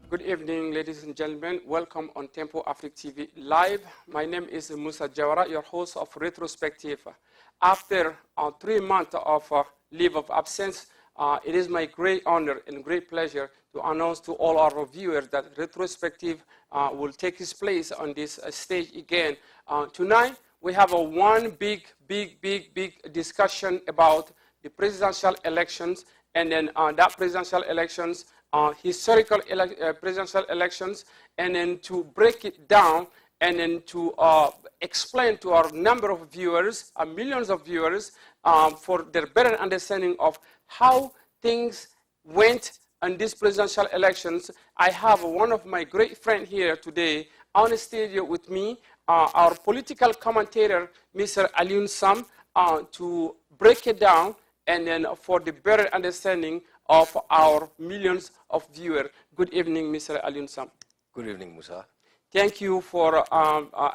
Good evening, ladies and gentlemen. Welcome on Tempo Afric TV Live. My name is Musa Jawara, your host of Retrospective. After 3 months of leave of absence, it is my great honor and great pleasure to announce to all our viewers that Retrospective will take its place on this stage again. Tonight, we have one big discussion about the presidential elections, and then that presidential elections, historical presidential elections, and then to break it down and then to explain to our number of viewers, millions of viewers, for their better understanding of how things went on these presidential elections. I have one of my great friends here today on the studio with me, our political commentator, Mr. Alioune Sam, to break it down and then for the better understanding of our millions of viewers. Good evening, Mr. Alioune Sam. Good evening, Musa. Thank you for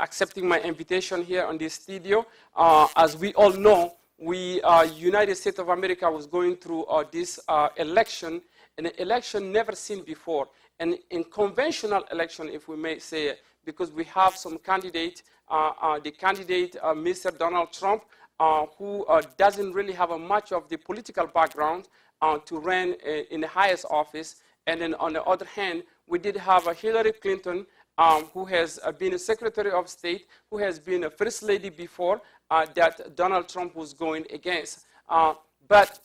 accepting my invitation here on this studio. As we all know, United States of America was going through this election, an election never seen before, and in conventional election, if we may say it, because we have some candidate, the candidate, Mr. Donald Trump, who doesn't really have much of the political background to run in the highest office. And then on the other hand, we did have Hillary Clinton, who has been a Secretary of State, who has been a First Lady before, that Donald Trump was going against. But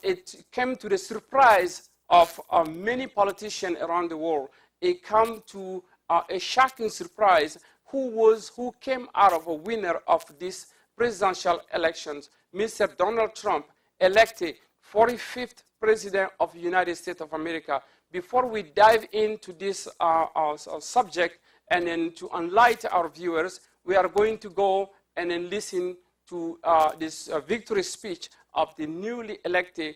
it came to the surprise of many politicians around the world. It came to a shocking surprise who came out of a winner of this presidential elections. Mr. Donald Trump, elected 45th President of the United States of America. Before we dive into this subject and then to enlighten our viewers, we are going to go and then listen to this victory speech of the newly elected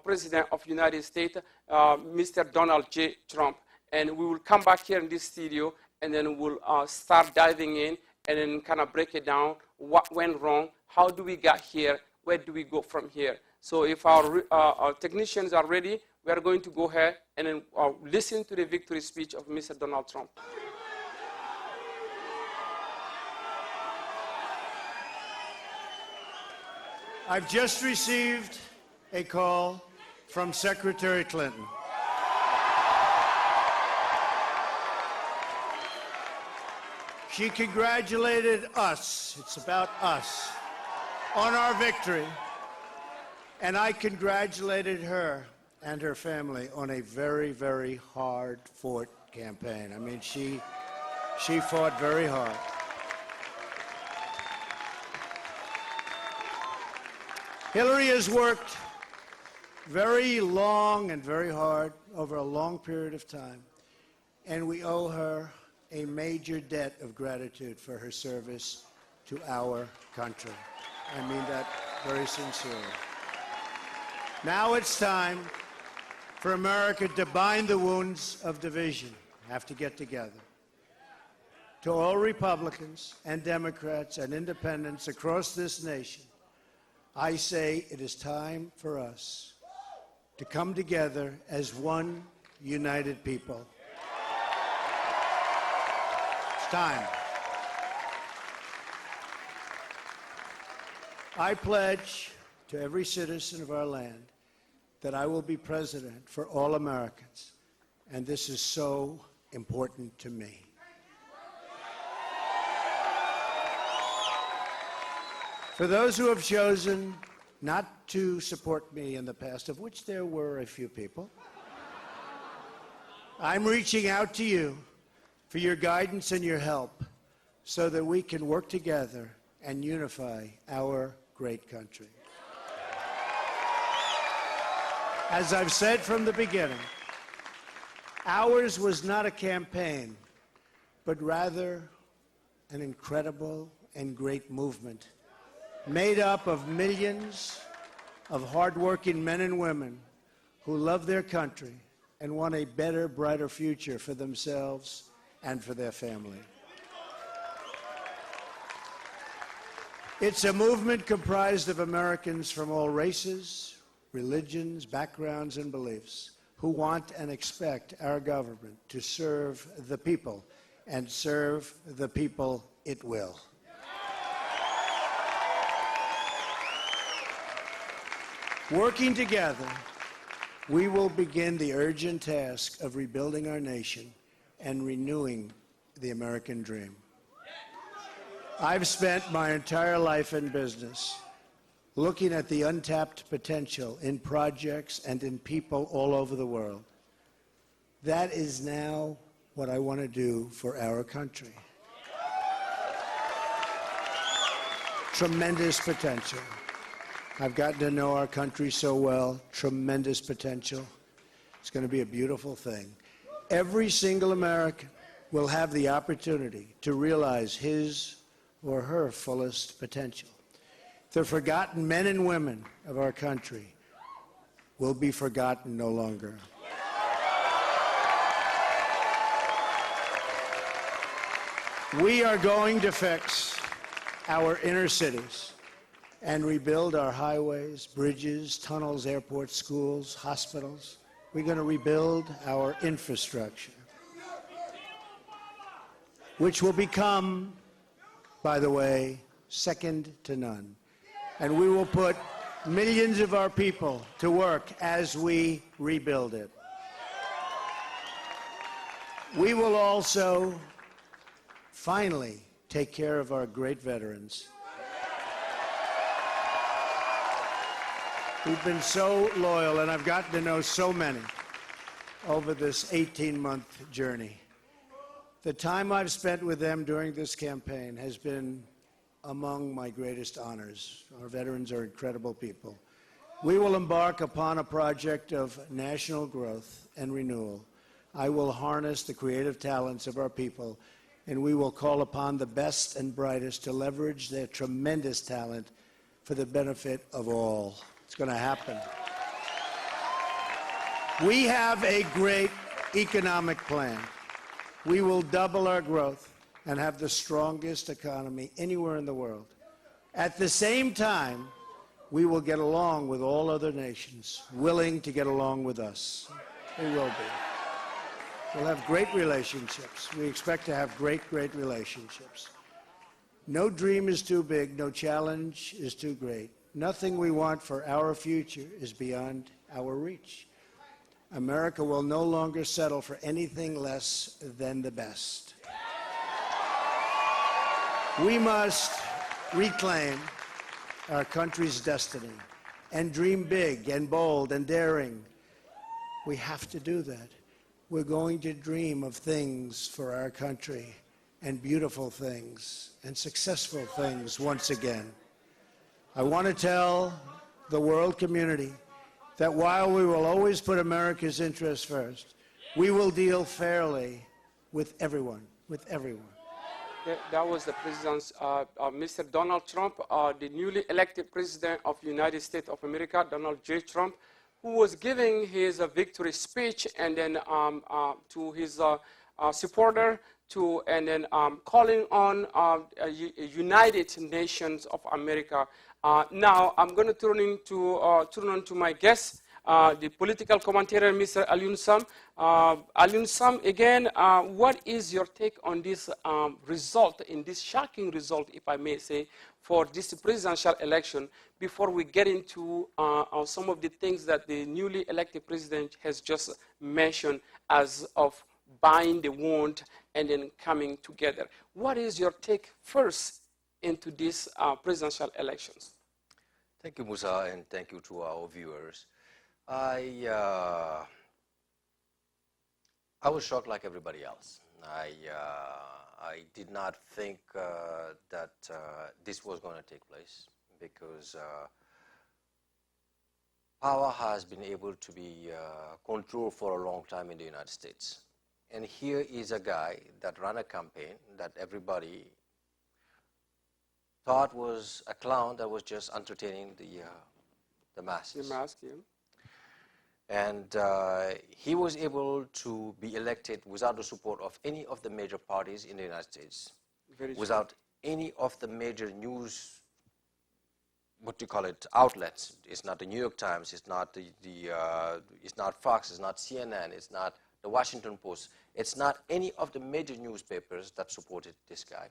President of the United States, Mr. Donald J. Trump. And we will come back here in this studio and then we'll start diving in and then kind of break it down, what went wrong, how do we get here, where do we go from here. So if our technicians are ready, we are going to go ahead and then, listen to the victory speech of Mr. Donald Trump. I've just received a call from Secretary Clinton. She congratulated us, it's about us, on our victory. And I congratulated her and her family on a very, very hard-fought campaign. I mean, she fought very hard. Hillary has worked very long and very hard over a long period of time, and we owe her a major debt of gratitude for her service to our country. I mean that very sincerely. Now it's time for America to bind the wounds of division. Have to get together. To all Republicans and Democrats and independents across this nation, I say it is time for us to come together as one united people. It's time. I pledge to every citizen of our land that I will be president for all Americans, and this is so important to me. For those who have chosen not to support me in the past, of which there were a few people, I'm reaching out to you for your guidance and your help so that we can work together and unify our great country. As I've said from the beginning, ours was not a campaign, but rather an incredible and great movement made up of millions of hardworking men and women who love their country and want a better, brighter future for themselves and for their family. It's a movement comprised of Americans from all races, religions, backgrounds, and beliefs who want and expect our government to serve the people, and serve the people it will. Working together, we will begin the urgent task of rebuilding our nation and renewing the American dream. I've spent my entire life in business looking at the untapped potential in projects and in people all over the world. That is now what I want to do for our country. Tremendous potential. I've gotten to know our country so well. Tremendous potential. It's going to be a beautiful thing. Every single American will have the opportunity to realize his or her fullest potential. The forgotten men and women of our country will be forgotten no longer. We are going to fix our inner cities and rebuild our highways, bridges, tunnels, airports, schools, hospitals. We're going to rebuild our infrastructure, which will become, by the way, second to none. And we will put millions of our people to work as we rebuild it. We will also finally take care of our great veterans. We've been so loyal, and I've gotten to know so many over this 18-month journey. The time I've spent with them during this campaign has been among my greatest honors. Our veterans are incredible people. We will embark upon a project of national growth and renewal. I will harness the creative talents of our people, and we will call upon the best and brightest to leverage their tremendous talent for the benefit of all. It's going to happen. We have a great economic plan. We will double our growth and have the strongest economy anywhere in the world. At the same time, we will get along with all other nations willing to get along with us. We will be. We'll have great relationships. We expect to have great relationships. No dream is too big, no challenge is too great. Nothing we want for our future is beyond our reach. America will no longer settle for anything less than the best. We must reclaim our country's destiny and dream big and bold and daring. We have to do that. We're going to dream of things for our country, and beautiful things and successful things once again. I want to tell the world community that while we will always put America's interests first, we will deal fairly with everyone, That was the President's, Mr. Donald Trump, the newly elected President of the United States of America, Donald J. Trump, who was giving his victory speech and then to his supporter, and then calling on United Nations of America. Now I'm going to turn on to my guest, the political commentator, Mr. Alioune Sam. Alioune Sam, again, what is your take on this result, in this shocking result, if I may say, for this presidential election, before we get into some of the things that the newly elected president has just mentioned as of buying the wound and then coming together? What is your take first into these presidential elections? Thank you, Musa, and thank you to our viewers. I was shocked like everybody else. I did not think that this was going to take place, because power has been able to be controlled for a long time in the United States. And here is a guy that ran a campaign that everybody thought was a clown that was just entertaining the masses. The mask, yeah. And he was able to be elected without the support of any of the major parties in the United States, without any of the major news what do you call it, outlets. It's not the New York Times, it's not it's not Fox, it's not CNN, it's not the Washington Post. It's not any of the major newspapers that supported this guy.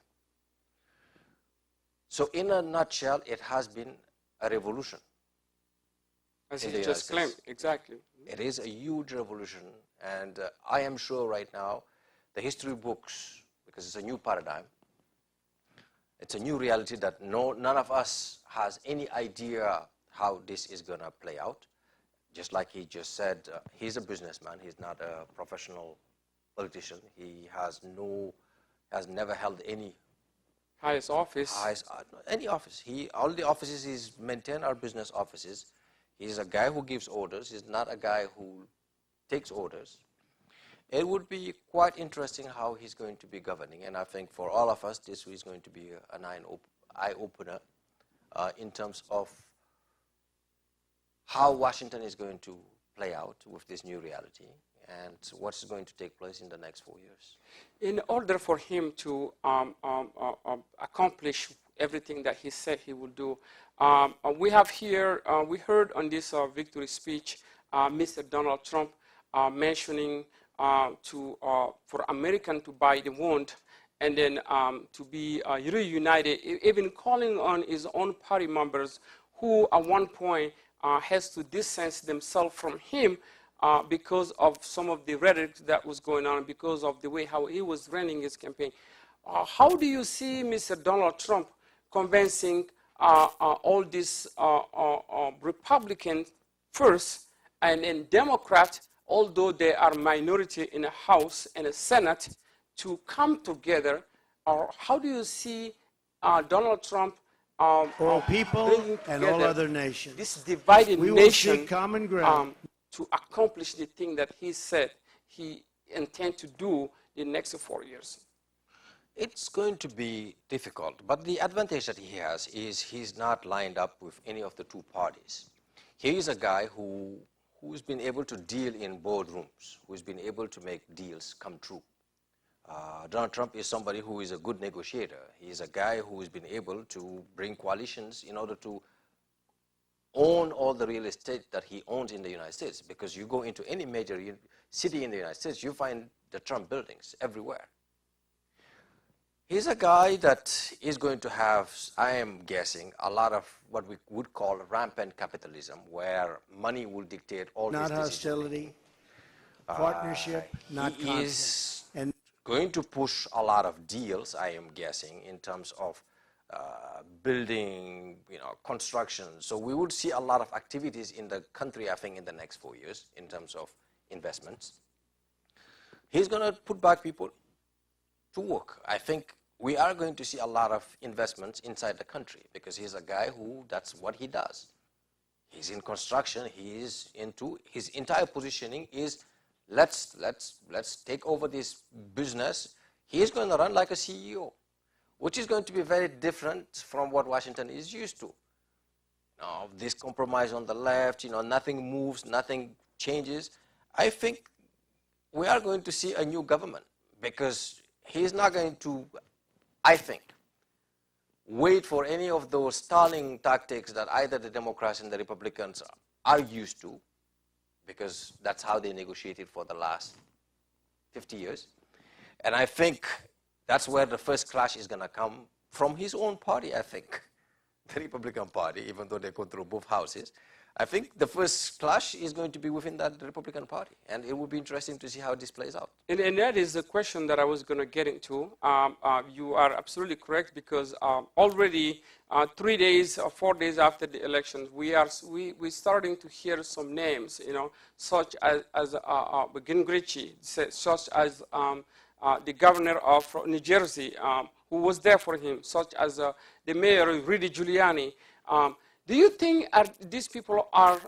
So in a nutshell, it has been a revolution. As he just claimed, exactly. It is a huge revolution, and I am sure right now the history books, because it's a new paradigm, it's a new reality that none of us has any idea how this is going to play out. Just like he just said, he's a businessman, he's not a professional politician. He has never held any highest office. Any office. All the offices he's maintained are business offices. He's a guy who gives orders. He's not a guy who takes orders. It would be quite interesting how he's going to be governing, and I think for all of us, this is going to be an eye-opener in terms of how Washington is going to play out with this new reality and what's going to take place in the next 4 years. In order for him to accomplish everything that he said he would do, we have here, we heard on this victory speech, Mr. Donald Trump mentioning for American to buy the wound and then to be reunited, even calling on his own party members who at one point has to distance themselves from him because of some of the rhetoric that was going on, because of the way how he was running his campaign. How do you see Mr. Donald Trump convincing all these Republicans first and then Democrats, although they are minority in the House and the Senate, to come together? Or how do you see Donald Trump all people and all other nations, this divided we nation, will seek common ground to accomplish the thing that he said he intends to do the next 4 years? It's going to be difficult, but the advantage that he has is he's not lined up with any of the two parties. He is a guy who's been able to deal in boardrooms, who's been able to make deals come true. Donald Trump is somebody who is a good negotiator. He's a guy who has been able to bring coalitions in order to own all the real estate that he owns in the United States. Because you go into any major city in the United States, you find the Trump buildings everywhere. He's a guy that is going to have, I am guessing, a lot of what we would call rampant capitalism, where money will dictate all his decisions. Not hostility, partnership, not conflict. He is going to push a lot of deals, I am guessing, in terms of building, construction. So we would see a lot of activities in the country, I think, in the next 4 years in terms of investments. He's going to put back people to work. I think we are going to see a lot of investments inside the country because he's a guy who, that's what he does. He's in construction. He is into, his entire positioning is let's take over this business. He is going to run like a CEO, which is going to be very different from what Washington is used to. This compromise on the left, nothing moves, nothing changes. I think we are going to see a new government because he's not going to, I think, wait for any of those stalling tactics that either the Democrats and the Republicans are used to, because that's how they negotiated for the last 50 years. And I think that's where the first clash is going to come from his own party, I think, the Republican Party, even though they control both houses. I think the first clash is going to be within that Republican Party, and it will be interesting to see how this plays out. And that is the question that I was going to get into. You are absolutely correct, because already 3 days or 4 days after the elections, we're starting to hear some names, such as Gingrich, such as the governor of New Jersey, who was there for him, such as the mayor, Rudy Giuliani. Do you think these people are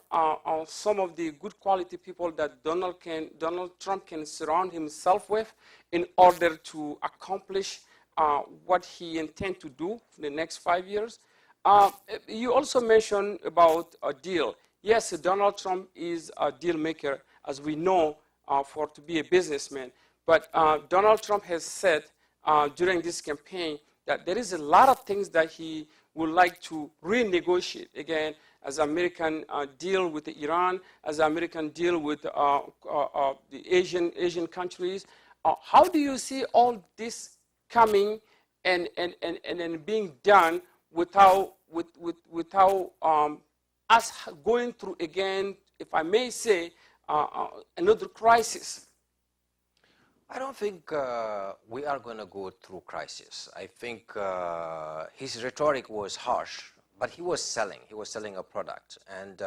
some of the good quality people that Donald Trump can surround himself with in order to accomplish what he intends to do for the next 5 years? You also mentioned about a deal. Yes, Donald Trump is a deal maker, as we know, to be a businessman. But Donald Trump has said during this campaign that there is a lot of things that he would like to renegotiate again as American deal with Iran, as American deal with the Asian countries. How do you see all this coming and being done without us going through again, if I may say, another crisis? I don't think we are going to go through crisis. I think his rhetoric was harsh, but he was selling. He was selling a product, and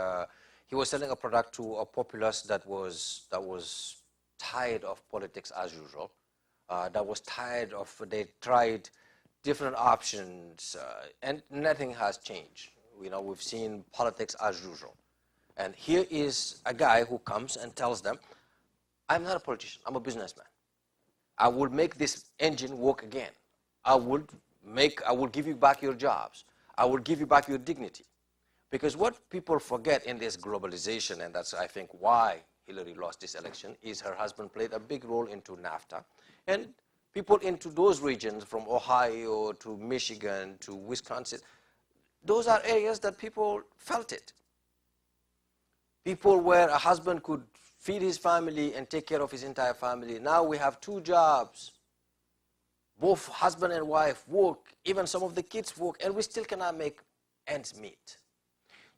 he was selling a product to a populace that was tired of politics as usual. That was tired of, they tried different options, and nothing has changed. You know, we've seen politics as usual. And here is a guy who comes and tells them, I'm not a politician, I'm a businessman. I will make this engine work again. I will give you back your jobs. I will give you back your dignity. Because what people forget in this globalization, and that's, I think, why Hillary lost this election, is her husband played a big role into NAFTA. And people into those regions, from Ohio to Michigan to Wisconsin, those are areas that people felt it. People where a husband could feed his family and take care of his entire family. Now we have 2 jobs. Both husband and wife work, even some of the kids work, and we still cannot make ends meet.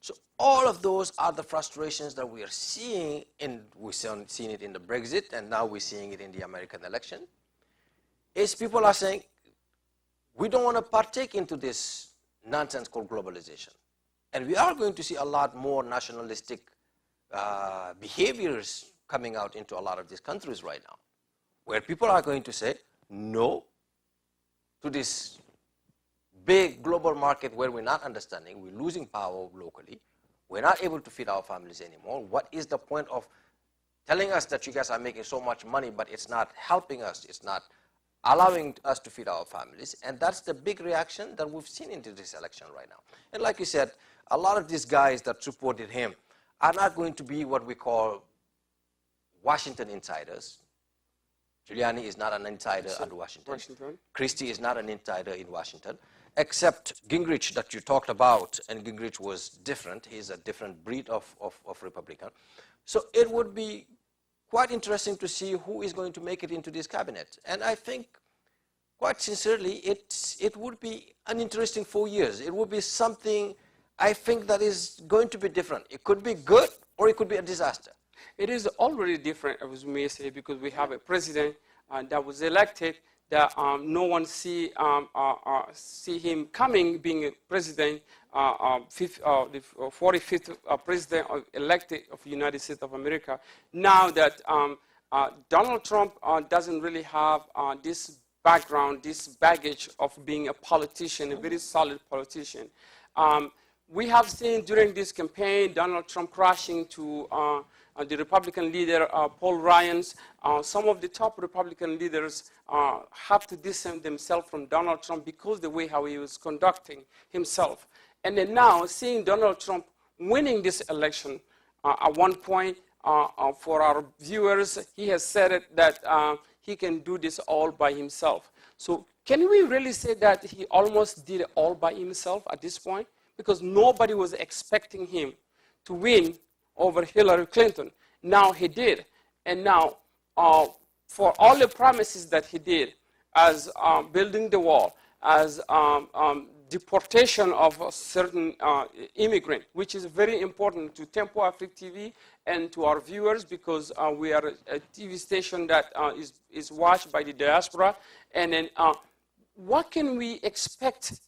So all of those are the frustrations that we are seeing, and we've seen it in the Brexit, and now we're seeing it in the American election, is people are saying, we don't want to partake into this nonsense called globalization. And we are going to see a lot more nationalistic behaviors coming out into a lot of these countries right now, where people are going to say no to this big global market where we're not understanding, we're losing power locally, we're not able to feed our families anymore. What is the point of telling us that you guys are making so much money, but it's not helping us, it's not allowing us to feed our families? And that's the big reaction that we've seen into this election right now. And like you said, a lot of these guys that supported him are not going to be what we call Washington insiders. Giuliani is not an insider at Washington. Christie is not an insider in Washington, except Gingrich that you talked about, and Gingrich was different. He's a different breed of Republican. So it would be quite interesting to see who is going to make it into this cabinet. And I think, quite sincerely, it would be an interesting 4 years. It would be something, I think, that is going to be different. It could be good, or it could be a disaster. It is already different, as we may say, because we have a president that was elected that no one see him coming, being a president, the 45th president elected of the United States of America. Now that Donald Trump doesn't really have this background, this baggage of being a politician, a very solid politician. We have seen during this campaign Donald Trump crashing to the Republican leader, Paul Ryan's. Some of the top Republican leaders have to distance themselves from Donald Trump because the way how he was conducting himself. And then now, seeing Donald Trump winning this election, at one point, for our viewers, he has said it that he can do this all by himself. So can we really say that he almost did it all by himself at this point? Because nobody was expecting him to win over Hillary Clinton. Now he did. And now, for all the promises that he did, as building the wall, as deportation of a certain immigrant, which is very important to Tempo Afric TV and to our viewers, because we are a TV station that is watched by the diaspora. And then what can we expect,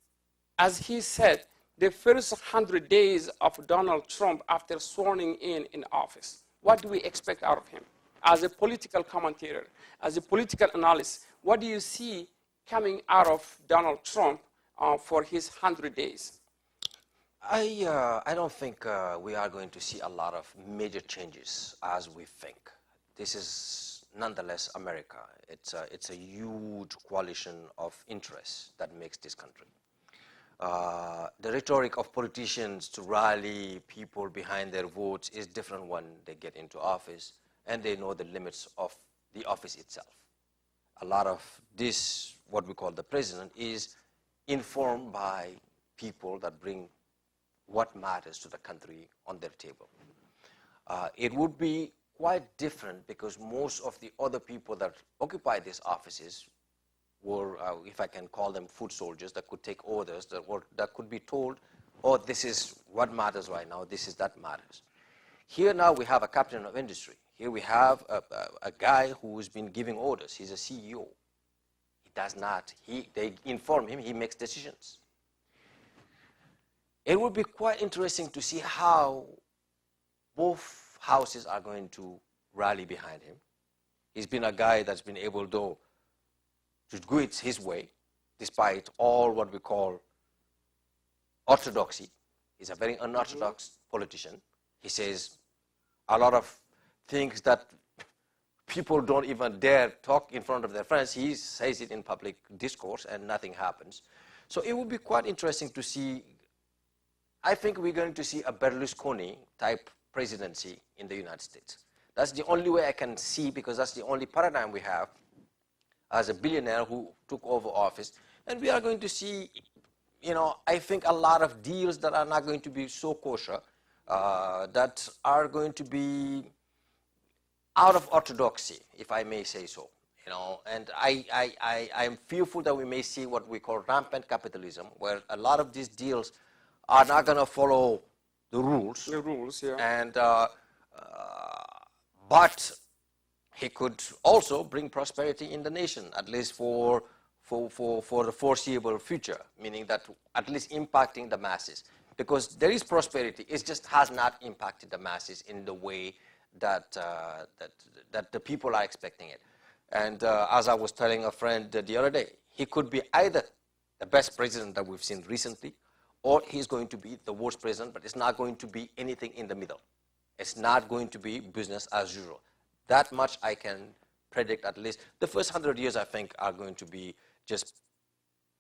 as he said, the first 100 days of Donald Trump after swearing in office? What do we expect out of him? As a political commentator, as a political analyst, what do you see coming out of Donald Trump for his 100 days? I don't think we are going to see a lot of major changes as we think. This is nonetheless America. It's a huge coalition of interests that makes this country. The rhetoric of politicians to rally people behind their votes is different when they get into office and they know the limits of the office itself. A lot of this, what we call the president, is informed by people that bring what matters to the country on their table. It would be quite different because most of the other people that occupy these offices were, if I can call them foot soldiers, that could take orders, that could be told, oh, this is what matters right now, this is that matters. Here now we have a captain of industry. Here we have a guy who's been giving orders. He's a CEO. He does not, they inform him, he makes decisions. It would be quite interesting to see how both houses are going to rally behind him. He's been a guy that's been able, though, to do it his way, despite all what we call orthodoxy. He's a very unorthodox politician. He says a lot of things that people don't even dare talk in front of their friends. He says it in public discourse and nothing happens. So it would be quite interesting to see. I think we're going to see a Berlusconi type presidency in the United States. That's the only way I can see, because that's the only paradigm we have as a billionaire who took over office. And we are going to see, I think a lot of deals that are not going to be so kosher, that are going to be out of orthodoxy, if I may say so. And I'm fearful that we may see what we call rampant capitalism, where a lot of these deals are not going to follow the rules. The rules, yeah. And but he could also bring prosperity in the nation, at least for the foreseeable future, meaning that at least impacting the masses. Because there is prosperity, it just has not impacted the masses in the way that the people are expecting it. And as I was telling a friend the other day, he could be either the best president that we've seen recently, or he's going to be the worst president, but it's not going to be anything in the middle. It's not going to be business as usual. That much I can predict. At least the first 100 years, I think, are going to be just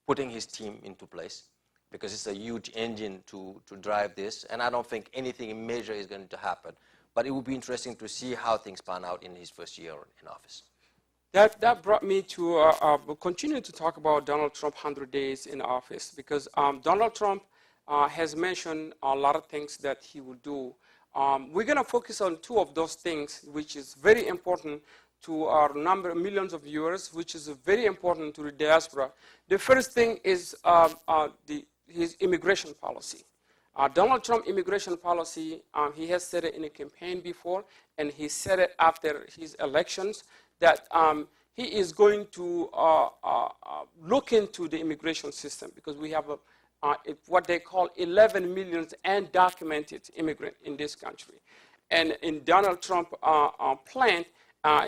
putting his team into place, because it's a huge engine to drive this, and I don't think anything major is going to happen. But it would be interesting to see how things pan out in his first year in office. That brought me to continue to talk about Donald Trump 100 days in office, because Donald Trump has mentioned a lot of things that he will do. We're going to focus on two of those things, which is very important to our millions of viewers, which is very important to the diaspora. The first thing is his immigration policy. Donald Trump immigration policy, he has said it in a campaign before, and he said it after his elections, that he is going to look into the immigration system, because we have what they call 11 million undocumented immigrants in this country. And in Donald Trump plan,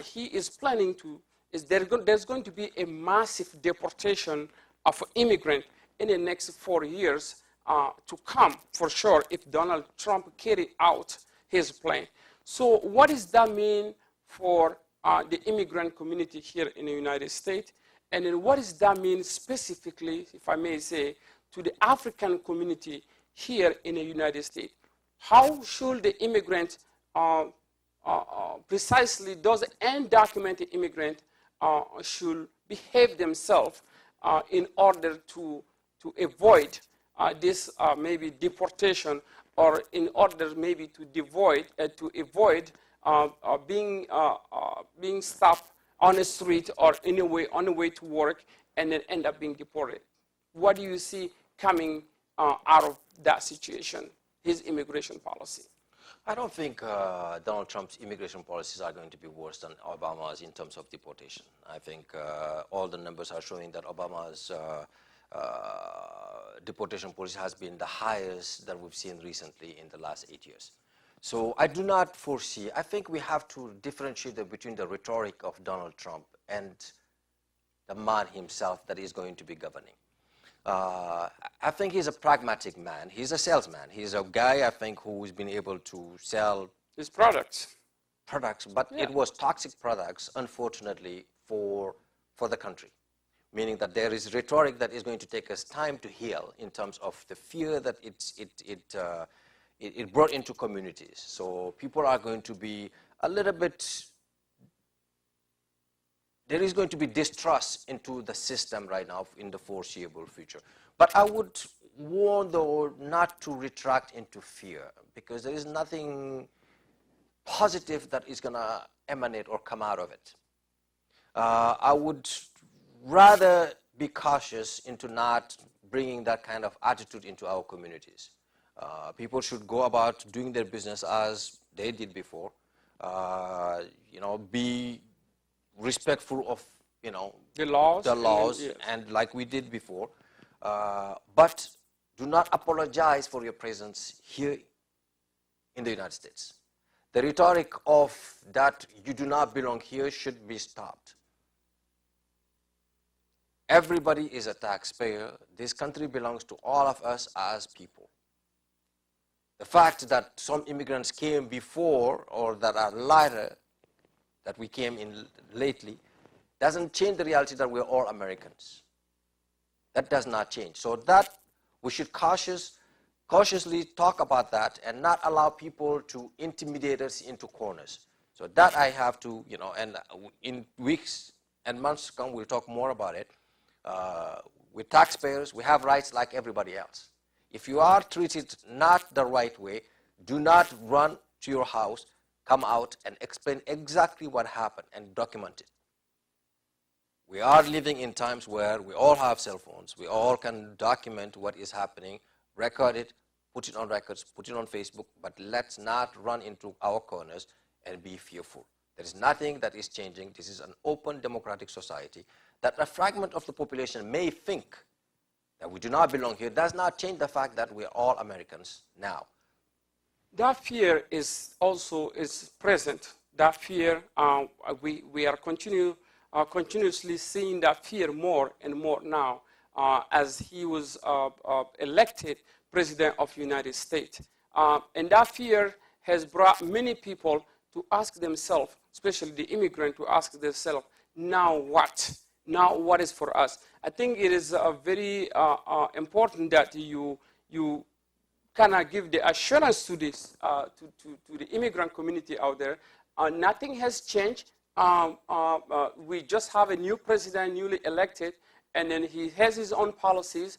he is planning to, there's going to be a massive deportation of immigrants in the next 4 years to come, for sure, if Donald Trump carry out his plan. So what does that mean for the immigrant community here in the United States? And then what does that mean specifically, if I may say, to the African community here in the United States? How should the immigrant, precisely those undocumented immigrants, should behave themselves in order to avoid this maybe deportation, or in order maybe to avoid being stopped on the street or on the way to work and then end up being deported? What do you see coming out of that situation, his immigration policy? I don't think Donald Trump's immigration policies are going to be worse than Obama's in terms of deportation. I think all the numbers are showing that Obama's deportation policy has been the highest that we've seen recently in the last 8 years. So I do not foresee, I think we have to differentiate between the rhetoric of Donald Trump and the man himself that is going to be governing. I think he's a pragmatic man. He's a salesman. He's a guy, I think, who's been able to sell his products, but yeah, it was toxic products, unfortunately, for the country. Meaning that there is rhetoric that is going to take us time to heal in terms of the fear that it brought into communities. So people are going to be a little bit, there is going to be distrust into the system right now in the foreseeable future. But I would warn the world not to retract into fear, because there is nothing positive that is going to emanate or come out of it. I would rather be cautious into not bringing that kind of attitude into our communities. People should go about doing their business as they did before. Be respectful of, the laws, yes, and like we did before. But do not apologize for your presence here in the United States. The rhetoric of that you do not belong here should be stopped. Everybody is a taxpayer. This country belongs to all of us as people. The fact that some immigrants came before or that are later, that we came in lately, doesn't change the reality that we're all Americans. That does not change. So that we should cautiously talk about that and not allow people to intimidate us into corners. So that I have to, and in weeks and months to come, we'll talk more about it. With taxpayers, we have rights like everybody else. If you are treated not the right way, do not run to your house, come out and explain exactly what happened and document it. We are living in times where we all have cell phones. We all can document what is happening, record it, put it on records, put it on Facebook, but let's not run into our corners and be fearful. There is nothing that is changing. This is an open democratic society. That a fragment of the population may think that we do not belong here does not change the fact that we are all Americans now. That fear is also present. That fear, we are continuously seeing that fear more and more now as he was elected President of the United States. And that fear has brought many people to ask themselves, especially the immigrant, to ask themselves, now what? Now what is for us? I think it is very important that you kind of give the assurance to this to the immigrant community out there. Nothing has changed. We just have a new president, newly elected, and then he has his own policies.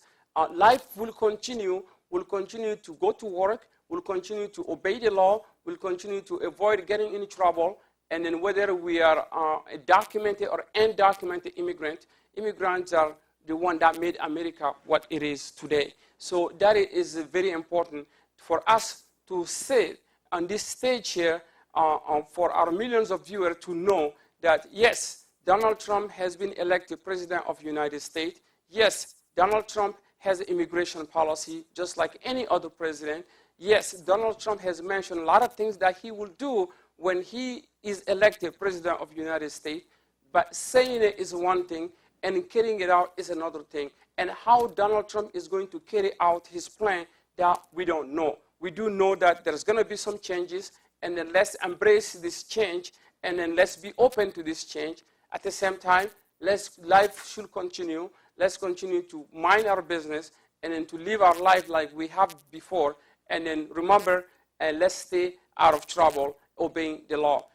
Life will continue. We'll continue to go to work. We'll continue to obey the law. We'll continue to avoid getting in trouble. And then whether we are a documented or undocumented immigrant, immigrants are the one that made America what it is today. So that is very important for us to say on this stage here, for our millions of viewers to know that, yes, Donald Trump has been elected President of the United States. Yes, Donald Trump has an immigration policy just like any other president. Yes, Donald Trump has mentioned a lot of things that he will do when he is elected President of the United States, but saying it is one thing and carrying it out is another thing. And how Donald Trump is going to carry out his plan, that we don't know. We do know that there's going to be some changes, and then let's embrace this change, and then let's be open to this change. At the same time, life should continue. Let's continue to mind our business and then to live our life like we have before. And then remember, let's stay out of trouble, obeying the law.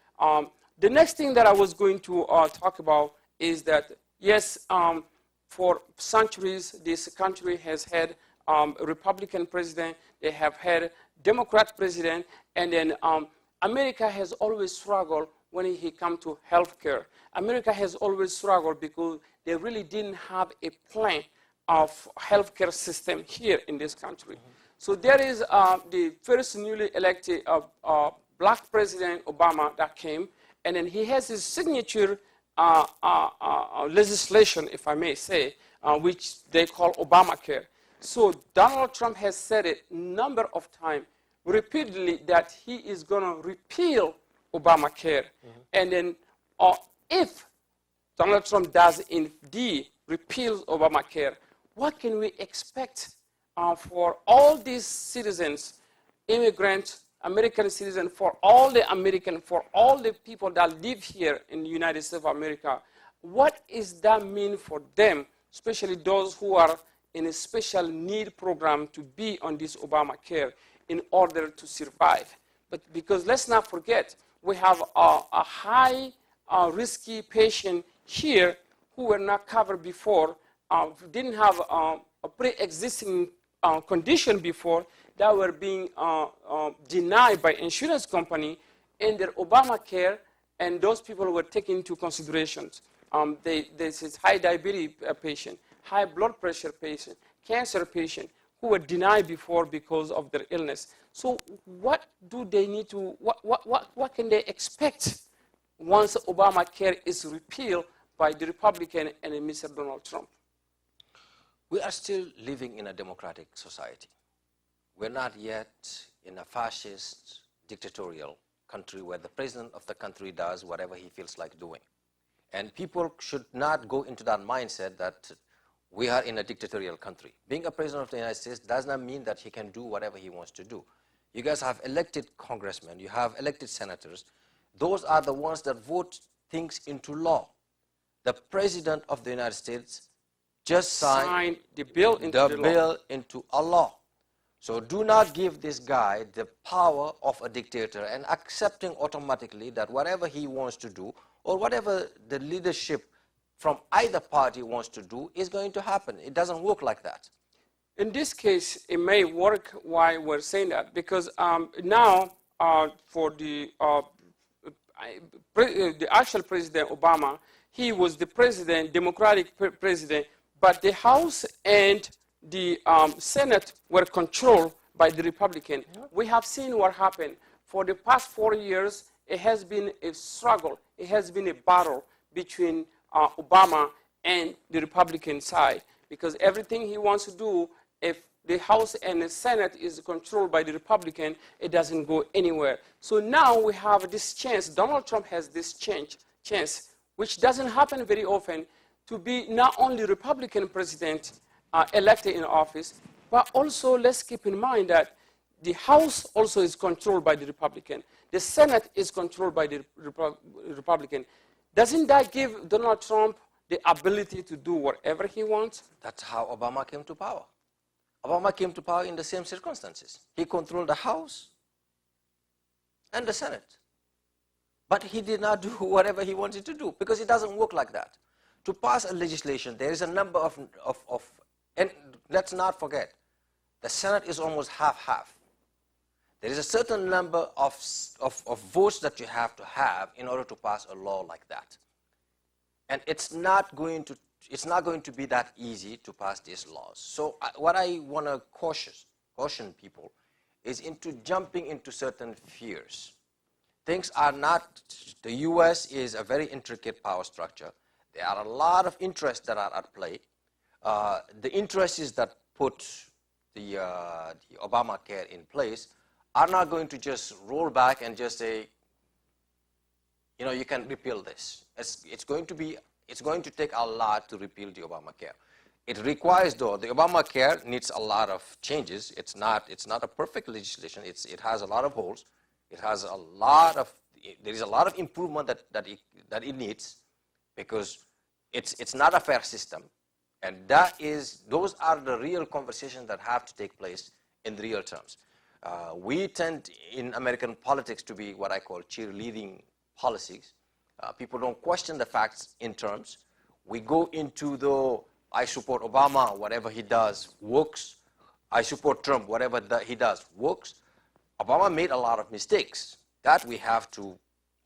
The next thing that I was going to talk about is that, yes, for centuries, this country has had a Republican president. They have had Democrat president. And then America has always struggled when it comes to health care. America has always struggled because they really didn't have a plan of healthcare system here in this country. Mm-hmm. So there is the first newly elected black president, Obama, that came, and then he has his signature legislation, if I may say, which they call Obamacare. So Donald Trump has said it a number of times, repeatedly, that he is going to repeal Obamacare. Mm-hmm. And then if Donald Trump does indeed repeal Obamacare, what can we expect for all these citizens, immigrants, American citizens, for all the Americans, for all the people that live here in the United States of America? What does that mean for them, especially those who are in a special need program to be on this Obamacare in order to survive? But because let's not forget, we have a high risky patient here who were not covered before, didn't have a pre-existing conditions before that were being denied by insurance company in their Obamacare, and those people were taken into considerations. This is high diabetes patient, high blood pressure patient, cancer patient who were denied before because of their illness. So what do they need to, what can they expect once Obamacare is repealed by the Republican and Mr. Donald Trump? We are still living in a democratic society. We're not yet in a fascist, dictatorial country where the president of the country does whatever he feels like doing. And people should not go into that mindset that we are in a dictatorial country. Being a president of the United States does not mean that he can do whatever he wants to do. You guys have elected congressmen, you have elected senators. Those are the ones that vote things into law. The president of the United States just signed the bill into a law. So do not give this guy the power of a dictator and accepting automatically that whatever he wants to do or whatever the leadership from either party wants to do is going to happen. It doesn't work like that. In this case, it may work why we're saying that, because now for the actual President Obama, he was the president, Democratic president, but the House and the Senate were controlled by the Republican. We have seen what happened. For the past 4 years, it has been a struggle. It has been a battle between Obama and the Republican side, because everything he wants to do, if the House and the Senate is controlled by the Republican, it doesn't go anywhere. So now we have this chance. Donald Trump has this chance, which doesn't happen very often, to be not only Republican president elected in office, but also let's keep in mind that the House also is controlled by the Republican. The Senate is controlled by the Republican. Doesn't that give Donald Trump the ability to do whatever he wants? That's how Obama came to power. Obama came to power in the same circumstances. He controlled the House and the Senate. But he did not do whatever he wanted to do, because it doesn't work like that. To pass a legislation, there is a number of and let's not forget, the Senate is almost half-half. There is a certain number of votes that you have to have in order to pass a law like that. And it's not going to be that easy to pass these laws. So what I want to caution people is into jumping into certain fears. Things are not, the US is a very intricate power structure. There are a lot of interests that are at play. The interests that put the Obamacare in place are not going to just roll back and just say, you know, you can repeal this. It's going to take a lot to repeal the Obamacare. It requires, though, the Obamacare needs a lot of changes. It's not a perfect legislation. It has a lot of holes. It has there is a lot of improvement that it needs, because it's not a fair system. And those are the real conversations that have to take place in real terms. We tend in American politics to be what I call cheerleading policies. People don't question the facts in terms. We go into I support Obama, whatever he does works. I support Trump, whatever he does works. Obama made a lot of mistakes that we have to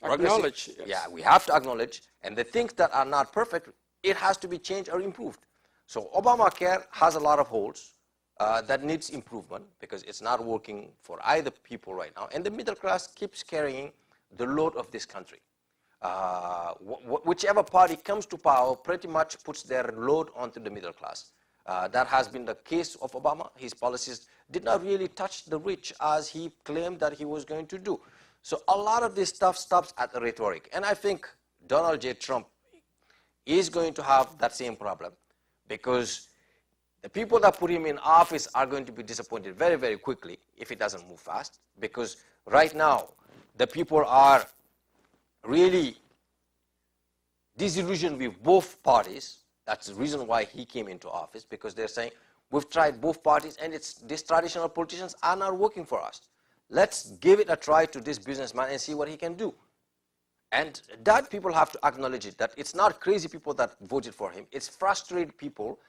acknowledge. Yes. Yeah, we have to acknowledge. And the things that are not perfect, it has to be changed or improved. So Obamacare has a lot of holes that needs improvement, because it's not working for either people right now. And the middle class keeps carrying the load of this country. Whichever party comes to power pretty much puts their load onto the middle class. That has been the case of Obama. His policies did not really touch the rich as he claimed that he was going to do. So a lot of this stuff stops at the rhetoric. And I think Donald J. Trump is going to have that same problem, because the people that put him in office are going to be disappointed very, very quickly if it doesn't move fast. Because right now, the people are really disillusioned with both parties. That's the reason why he came into office, because they're saying, we've tried both parties and these traditional politicians are not working for us. Let's give it a try to this businessman and see what he can do. And that people have to acknowledge it, that it's not crazy people that voted for him. It's frustrated people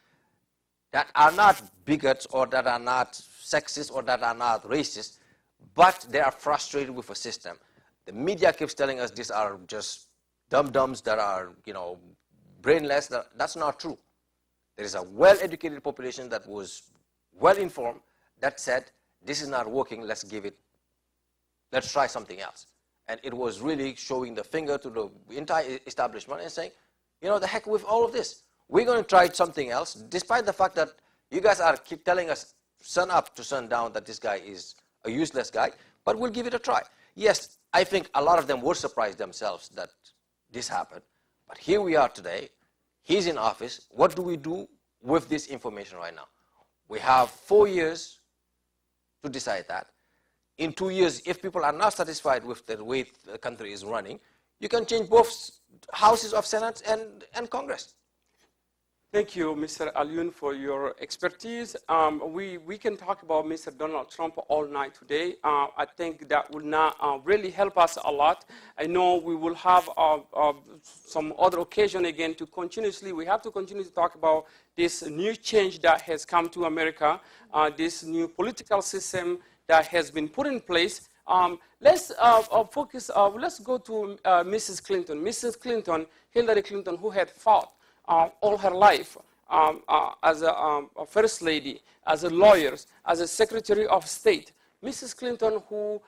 that are not bigots or that are not sexist or that are not racist, but they are frustrated with a system. The media keeps telling us these are just dum-dums that are, brainless. That's not true. There is a well-educated population that was well-informed that said, this is not working, let's try something else. And it was really showing the finger to the entire establishment and saying, the heck with all of this. We're going to try something else, despite the fact that you guys keep telling us sun up to sun down that this guy is a useless guy, but we'll give it a try. Yes, I think a lot of them were surprised themselves that this happened, but here we are today. He's in office. What do we do with this information right now? We have 4 years to decide that. In 2 years, if people are not satisfied with the way the country is running, you can change both houses of Senate and Congress. Thank you, Mr. Alioune, for your expertise. We can talk about Mr. Donald Trump all night today. I think that will not really help us a lot. I know we will have some other occasion again we have to continue to talk about this new change that has come to America, this new political system that has been put in place. Let's focus, let's go to Mrs. Clinton. Mrs. Clinton, Hillary Clinton, who had fought all her life as a first lady, as a lawyer, as a secretary of state. Mrs. Clinton, who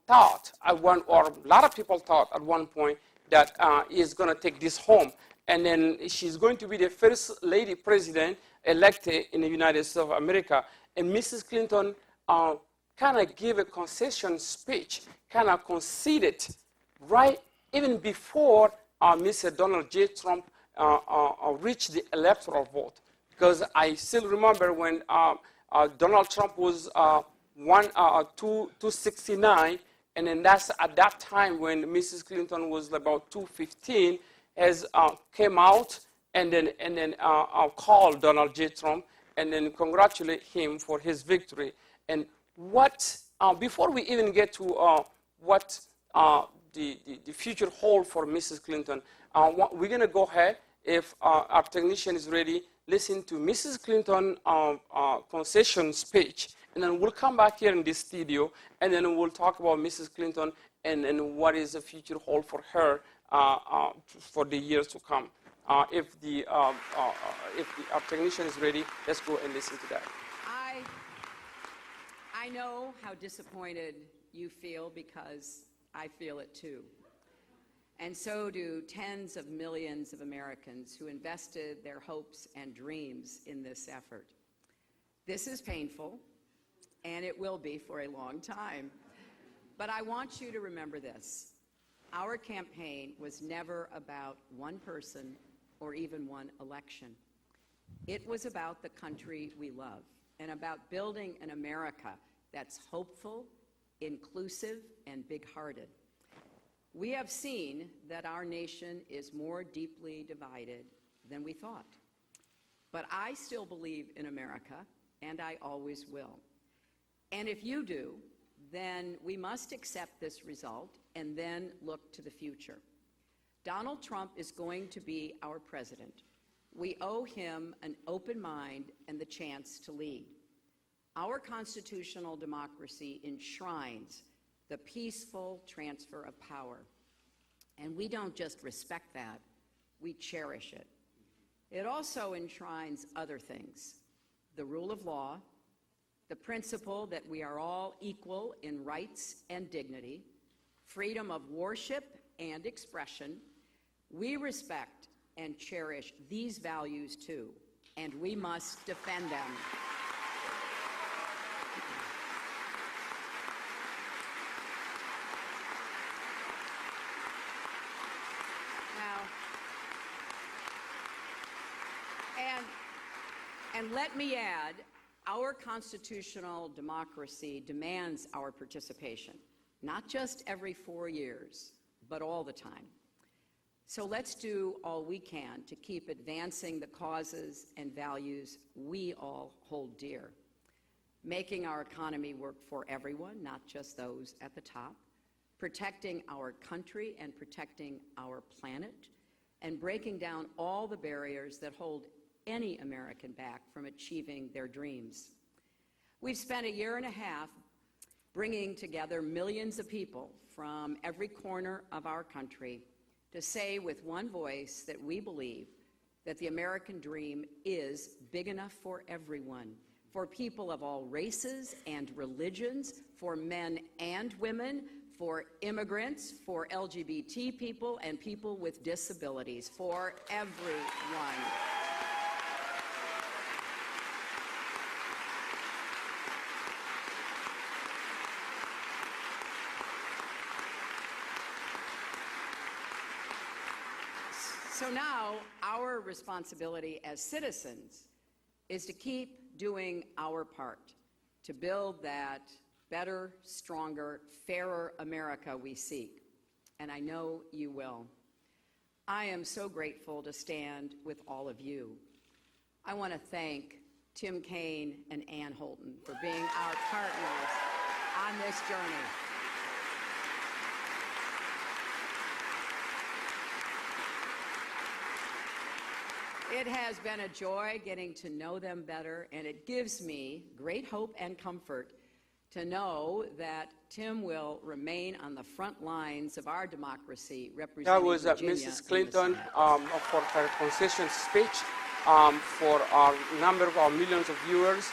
thought or a lot of people thought at one point that is going to take this home, and then she's going to be the first lady president elected in the United States of America. And Mrs. Clinton kind of gave a concession speech, kind of conceded right even before Mr. Donald J. Trump reached the electoral vote. Because I still remember when Donald Trump was 269, and then that's at that time when Mrs. Clinton was about 215, as came out and then called Donald J. Trump and then congratulate him for his victory. And what before we even get to what the future hold for Mrs. Clinton, we're going to go ahead, if our technician is ready, listen to Mrs. Clinton concession speech, and then we'll come back here in this studio, and then we'll talk about Mrs. Clinton and what is the future hold for her for the years to come. If our technician is ready, let's go and listen to that. I know how disappointed you feel, because I feel it too. And so do tens of millions of Americans who invested their hopes and dreams in this effort. This is painful, and it will be for a long time. But I want you to remember this. Our campaign was never about one person or even one election. It was about the country we love and about building an America that's hopeful, inclusive, and big-hearted. We have seen that our nation is more deeply divided than we thought. But I still believe in America, and I always will. And if you do, then we must accept this result and then look to the future. Donald Trump is going to be our president. We owe him an open mind and the chance to lead. Our constitutional democracy enshrines the peaceful transfer of power. And we don't just respect that, we cherish it. It also enshrines other things: the rule of law, the principle that we are all equal in rights and dignity, freedom of worship and expression. We respect and cherish these values too, and we must defend them. And let me add, our constitutional democracy demands our participation, not just every 4 years, but all the time. So let's do all we can to keep advancing the causes and values we all hold dear, making our economy work for everyone, not just those at the top, protecting our country and protecting our planet, and breaking down all the barriers that hold any American back from achieving their dreams. We've spent a year and a half bringing together millions of people from every corner of our country to say with one voice that we believe that the American dream is big enough for everyone, for people of all races and religions, for men and women, for immigrants, for LGBT people, and people with disabilities, for everyone. So now our responsibility as citizens is to keep doing our part to build that better, stronger, fairer America we seek. And I know you will. I am so grateful to stand with all of you. I want to thank Tim Kaine and Ann Holton for being our partners on this journey. It has been a joy getting to know them better, and it gives me great hope and comfort to know that Tim will remain on the front lines of our democracy representing That was Virginia Mrs. Clinton in the Senate. for her concession speech for a number of our millions of viewers.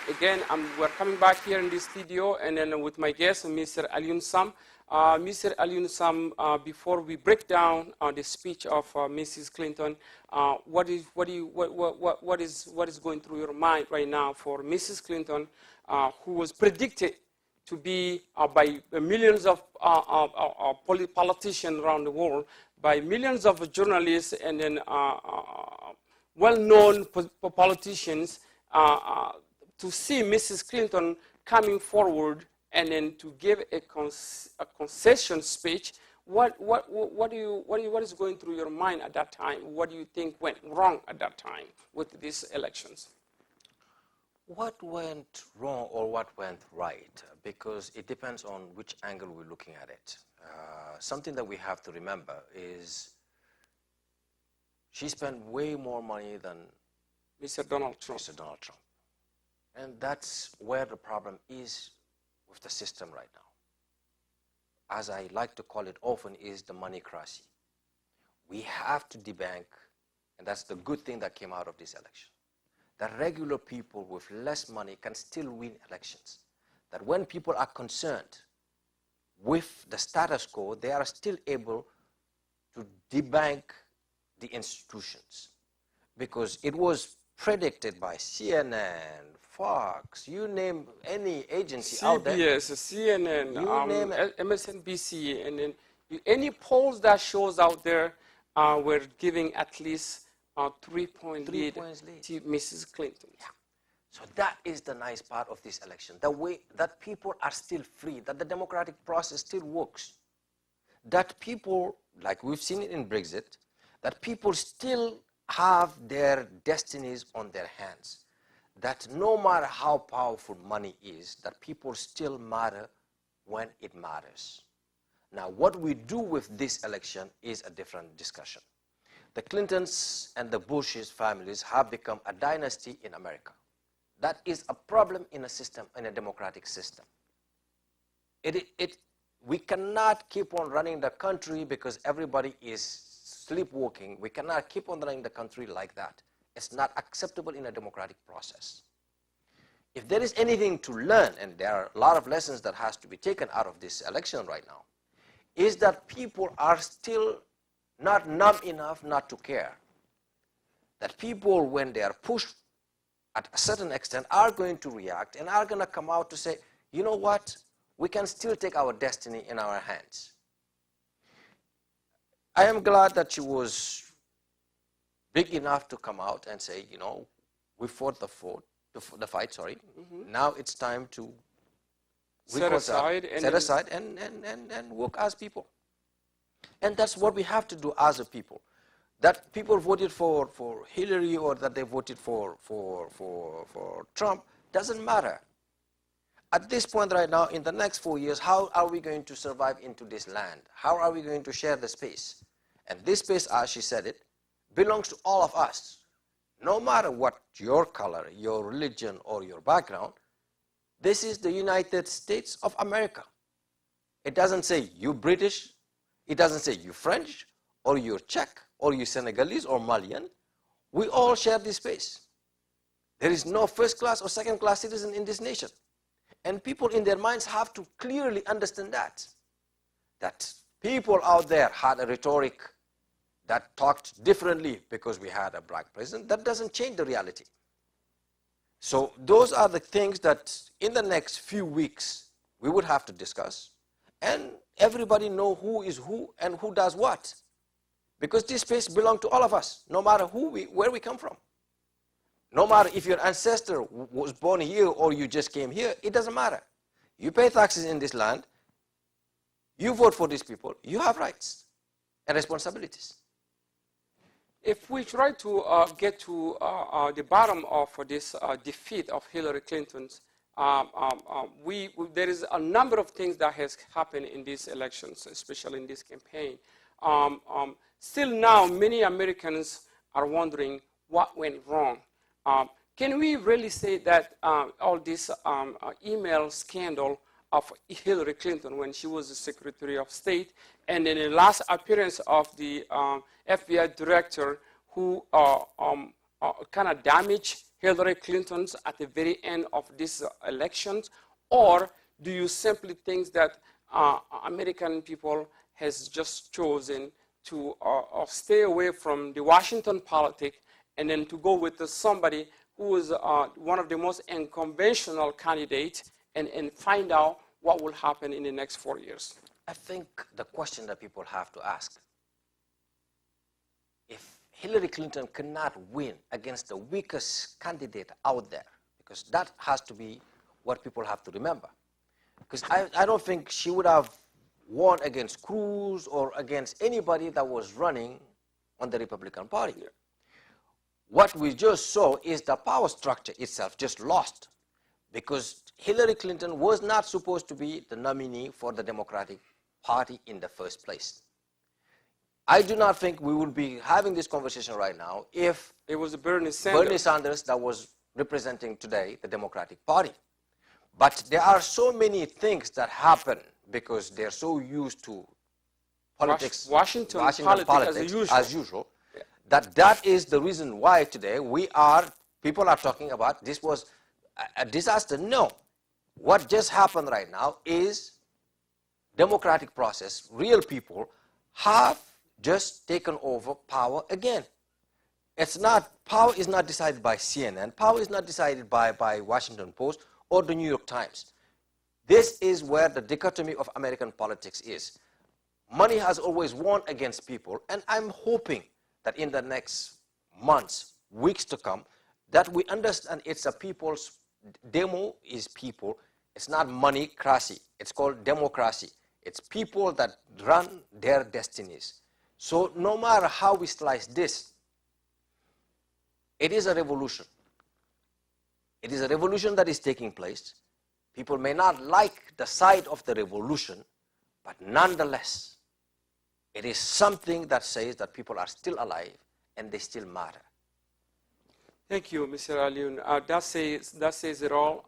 Again, we're coming back here in this studio, and then with my guest, Mr. Alioune Sam. Mr. Alioune Sam, before we break down the speech of Mrs. Clinton, what is going through your mind right now for Mrs. Clinton, who was predicted to be by millions of politicians around the world, by millions of journalists, and then well-known politicians, to see Mrs. Clinton coming forward and then to give a concession speech? What is going through your mind at that time? What do you think went wrong at that time with these elections? What went wrong or what went right? Because it depends on which angle we're looking at it. Something that we have to remember is she spent way more money than Mr. Donald Trump. Mr. Donald Trump. And that's where the problem is with the system right now. As I like to call it often, is the moneycracy. We have to debank, and that's the good thing that came out of this election, that regular people with less money can still win elections. That when people are concerned with the status quo, they are still able to debank the institutions. Because it was predicted by CNN, Fox, you name any agency out there. CBS, CNN, name it. MSNBC, and then any polls that shows out there were giving at least 3-point lead to Mrs. Clinton. Yeah. So that is the nice part of this election, the way that people are still free, that the democratic process still works, that people, like we've seen it in Brexit, that people still have their destinies on their hands, that no matter how powerful money is, that people still matter when it matters. Now, what we do with this election is a different discussion. The Clintons and the Bush's families have become a dynasty in America. That is a problem in a system, in a democratic system. We cannot keep on running the country because everybody is sleepwalking. We cannot keep on running the country like that. It's not acceptable in a democratic process. If there is anything to learn, and there are a lot of lessons that has to be taken out of this election right now, is that people are still not numb enough not to care. That people, when they are pushed at a certain extent, are going to react and are going to come out to say, you know what, we can still take our destiny in our hands. I am glad that she was big enough to come out and say, you know, we fought the fight. Mm-hmm. Now it's time to set aside and work as people. And that's what we have to do as a people. That people voted for Hillary or that they voted for Trump doesn't matter. At this point right now, in the next 4 years, how are we going to survive into this land? How are we going to share the space? And this space, as she said it, belongs to all of us. no matter what your color, your religion, or your background, this is the United States of America. It doesn't say you British, it doesn't say you French, or you're Czech, or you Senegalese, or Malian. We all share this space. There is no first class or second class citizen in this nation. And people in their minds have to clearly understand that people out there had a rhetoric that talked differently because we had a black president. That doesn't change the reality. So those are the things that in the next few weeks we would have to discuss, and everybody know who is who and who does what. Because this space belongs to all of us, no matter where we come from. No matter if your ancestor was born here or you just came here, it doesn't matter. You pay taxes in this land, you vote for these people, you have rights and responsibilities. If we try to get to the bottom of this defeat of Hillary Clinton's, there is a number of things that has happened in these elections, especially in this campaign. Still now, many Americans are wondering what went wrong. Can we really say that all this email scandal of Hillary Clinton when she was the Secretary of State, and in the last appearance of the FBI director who kind of damaged Hillary Clinton's at the very end of these elections? Or do you simply think that American people has just chosen to stay away from the Washington politics and then to go with somebody who is one of the most unconventional candidates and find out what will happen in the next 4 years? I think the question that people have to ask, if Hillary Clinton cannot win against the weakest candidate out there, because that has to be what people have to remember. Because I don't think she would have won against Cruz or against anybody that was running on the Republican Party. Yeah. What we just saw is the power structure itself just lost, because Hillary Clinton was not supposed to be the nominee for the Democratic Party in the first place. I do not think we would be having this conversation right now if it was Bernie Sanders that was representing today the Democratic Party. But there are so many things that happen because they're so used to politics, Washington politics as usual, yeah, that is the reason why today people are talking about this was a disaster. No, what just happened right now is democratic process. Real people have just taken over power again. Power is not decided by CNN. Power is not decided by Washington Post or the New York Times. This is where the dichotomy of American politics is. Money has always won against people, and I'm hoping that in the next months, weeks to come, that we understand it's a people's demo is people. It's not money-cracy. It's called democracy. It's people that run their destinies. So no matter how we slice this, it is a revolution. It is a revolution that is taking place. People may not like the side of the revolution, but nonetheless, it is something that says that people are still alive and they still matter. Thank you, Mr. Alioune. That says it all.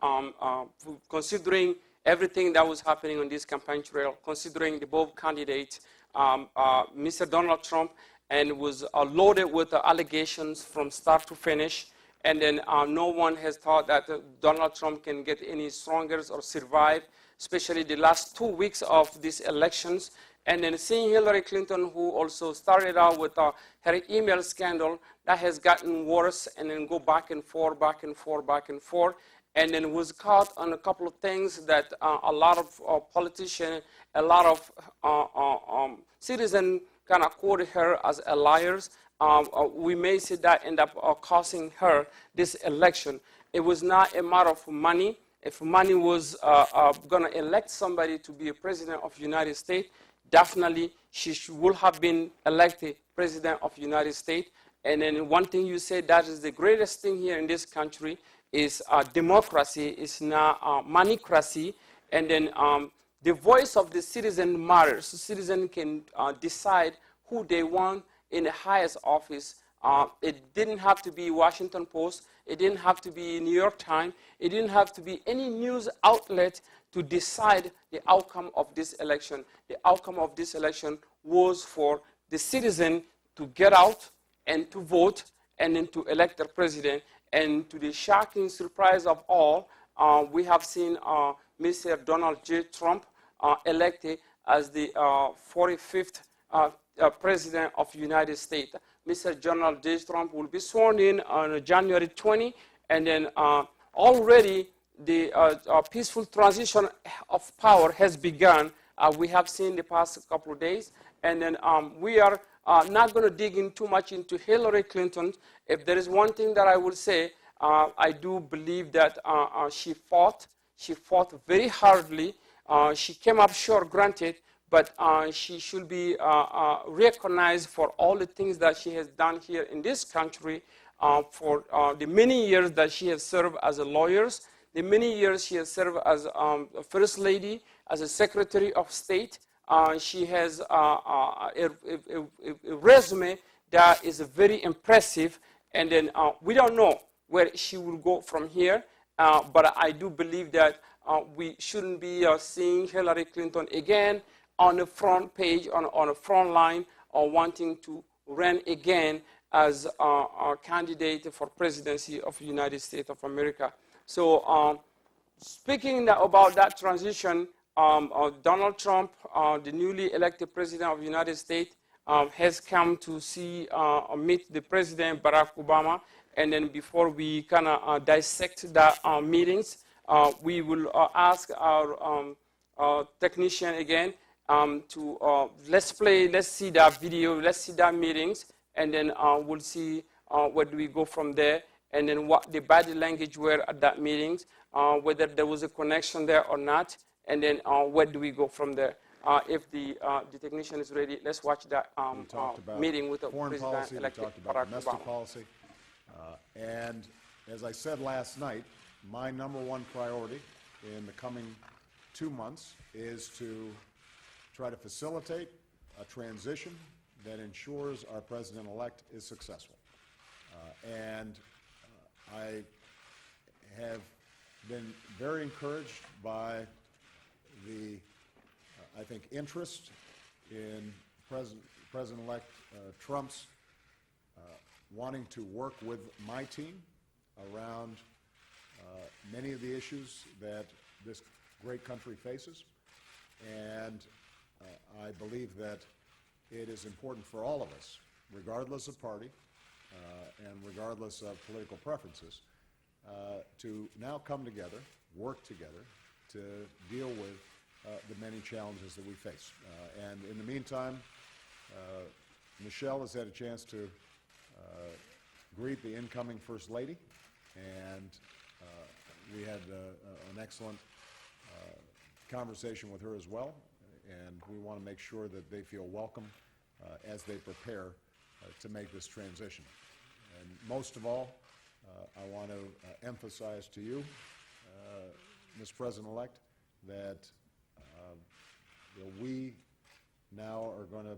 Considering everything that was happening on this campaign trail, considering the both candidates, Mr. Donald Trump, and was loaded with allegations from start to finish, and then no one has thought that Donald Trump can get any stronger or survive, especially the last 2 weeks of these elections. And then seeing Hillary Clinton, who also started out with her email scandal, that has gotten worse, and then go back and forth, back and forth, back and forth, and then was caught on a couple of things that a lot of politicians, a lot of citizens kind of quoted her as a liar. We may see that end up costing her this election. It was not a matter of money. If money was going to elect somebody to be a president of the United States, definitely she would have been elected president of the United States. And then one thing you said, that is the greatest thing here in this country is democracy, is not moneycracy. And then the voice of the citizen matters. The citizen can decide who they want in the highest office It didn't have to be Washington Post. It didn't have to be New York Times. It didn't have to be any news outlet to decide the outcome of this election. The outcome of this election was for the citizen to get out and to vote and then to elect their president. And to the shocking surprise of all, we have seen Mr. Donald J. Trump elected as the 45th president of the United States. Mr. Donald J. Trump will be sworn in on January 20, and then already the peaceful transition of power has begun. We have seen the past couple of days, and then we are not going to dig in too much into Hillary Clinton. If there is one thing that I will say, I do believe that she fought very hardly. She came up short, granted, but she should be recognized for all the things that she has done here in this country, for the many years that she has served as a lawyer, the many years she has served as a First Lady, as a Secretary of State. She has a resume that is very impressive, and then we don't know where she will go from here, but I do believe that we shouldn't be seeing Hillary Clinton again on the front page, on the front line, or wanting to run again as a candidate for presidency of the United States of America. So speaking about that transition, Donald Trump, the newly elected president of the United States, has come to meet the President Barack Obama. And then before we kind of dissect the meetings, we will ask our technician again to let's see that video, let's see that meetings, and then we'll see where do we go from there, and then what the body language were at that meetings, whether there was a connection there or not, and then where do we go from there. If the technician is ready, let's watch that meeting with the President-elect Barack Obama. Policy. And as I said last night, my number one priority in the coming 2 months is to try to facilitate a transition that ensures our president-elect is successful. I have been very encouraged by the, I think, interest in President-elect Trump's wanting to work with my team around many of the issues that this great country faces. And I believe that it is important for all of us, regardless of party and regardless of political preferences, to now come together, work together, to deal with the many challenges that we face. And in the meantime, Michelle has had a chance to greet the incoming First Lady, and we had an excellent conversation with her as well, and we want to make sure that they feel welcome as they prepare to make this transition. And most of all, I want to emphasize to you, Ms. President-elect, that we now are going to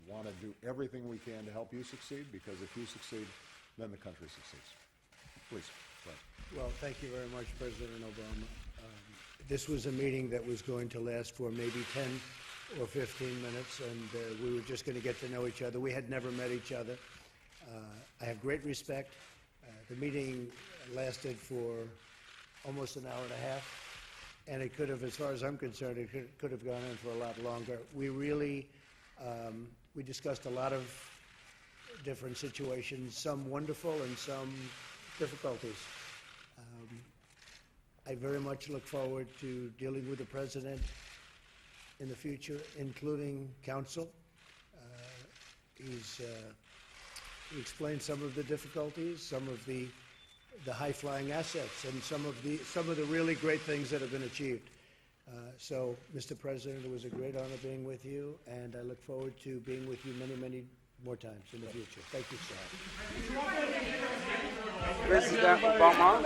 want to do everything we can to help you succeed, because if you succeed, then the country succeeds. Please, go ahead. Well, thank you very much, President Obama. This was a meeting that was going to last for maybe 10 or 15 minutes, and we were just going to get to know each other. We had never met each other. I have great respect. The meeting lasted for almost an hour and a half, and it could have, as far as I'm concerned, it could have gone on for a lot longer. We really, we discussed a lot of different situations, some wonderful and some difficulties. I very much look forward to dealing with the President in the future, including counsel. He explained some of the difficulties, some of the high-flying assets, and some of the really great things that have been achieved. So, Mr. President, it was a great honor being with you, and I look forward to being with you many, many more times in the future. Thank you, sir. President Obama,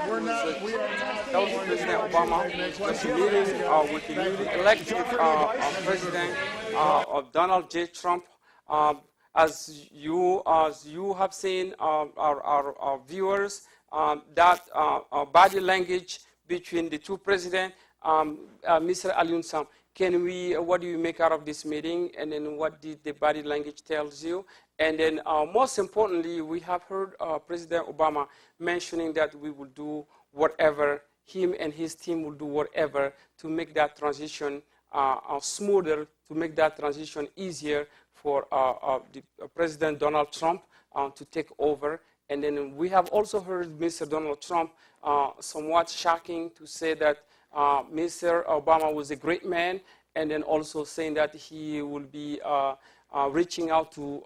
President Obama was meeting with the newly elected President Donald J. Trump. as you have seen, our viewers, that body language between the two presidents, Mr. Alioune Sam, what do you make out of this meeting? And then what did the body language tells you? And then most importantly, we have heard President Obama mentioning that we will do whatever, him and his team will do whatever to make that transition smoother, to make that transition easier for President Donald Trump to take over. And then we have also heard Mr. Donald Trump somewhat shocking to say that Mr. Obama was a great man, and then also saying that he will be reaching out to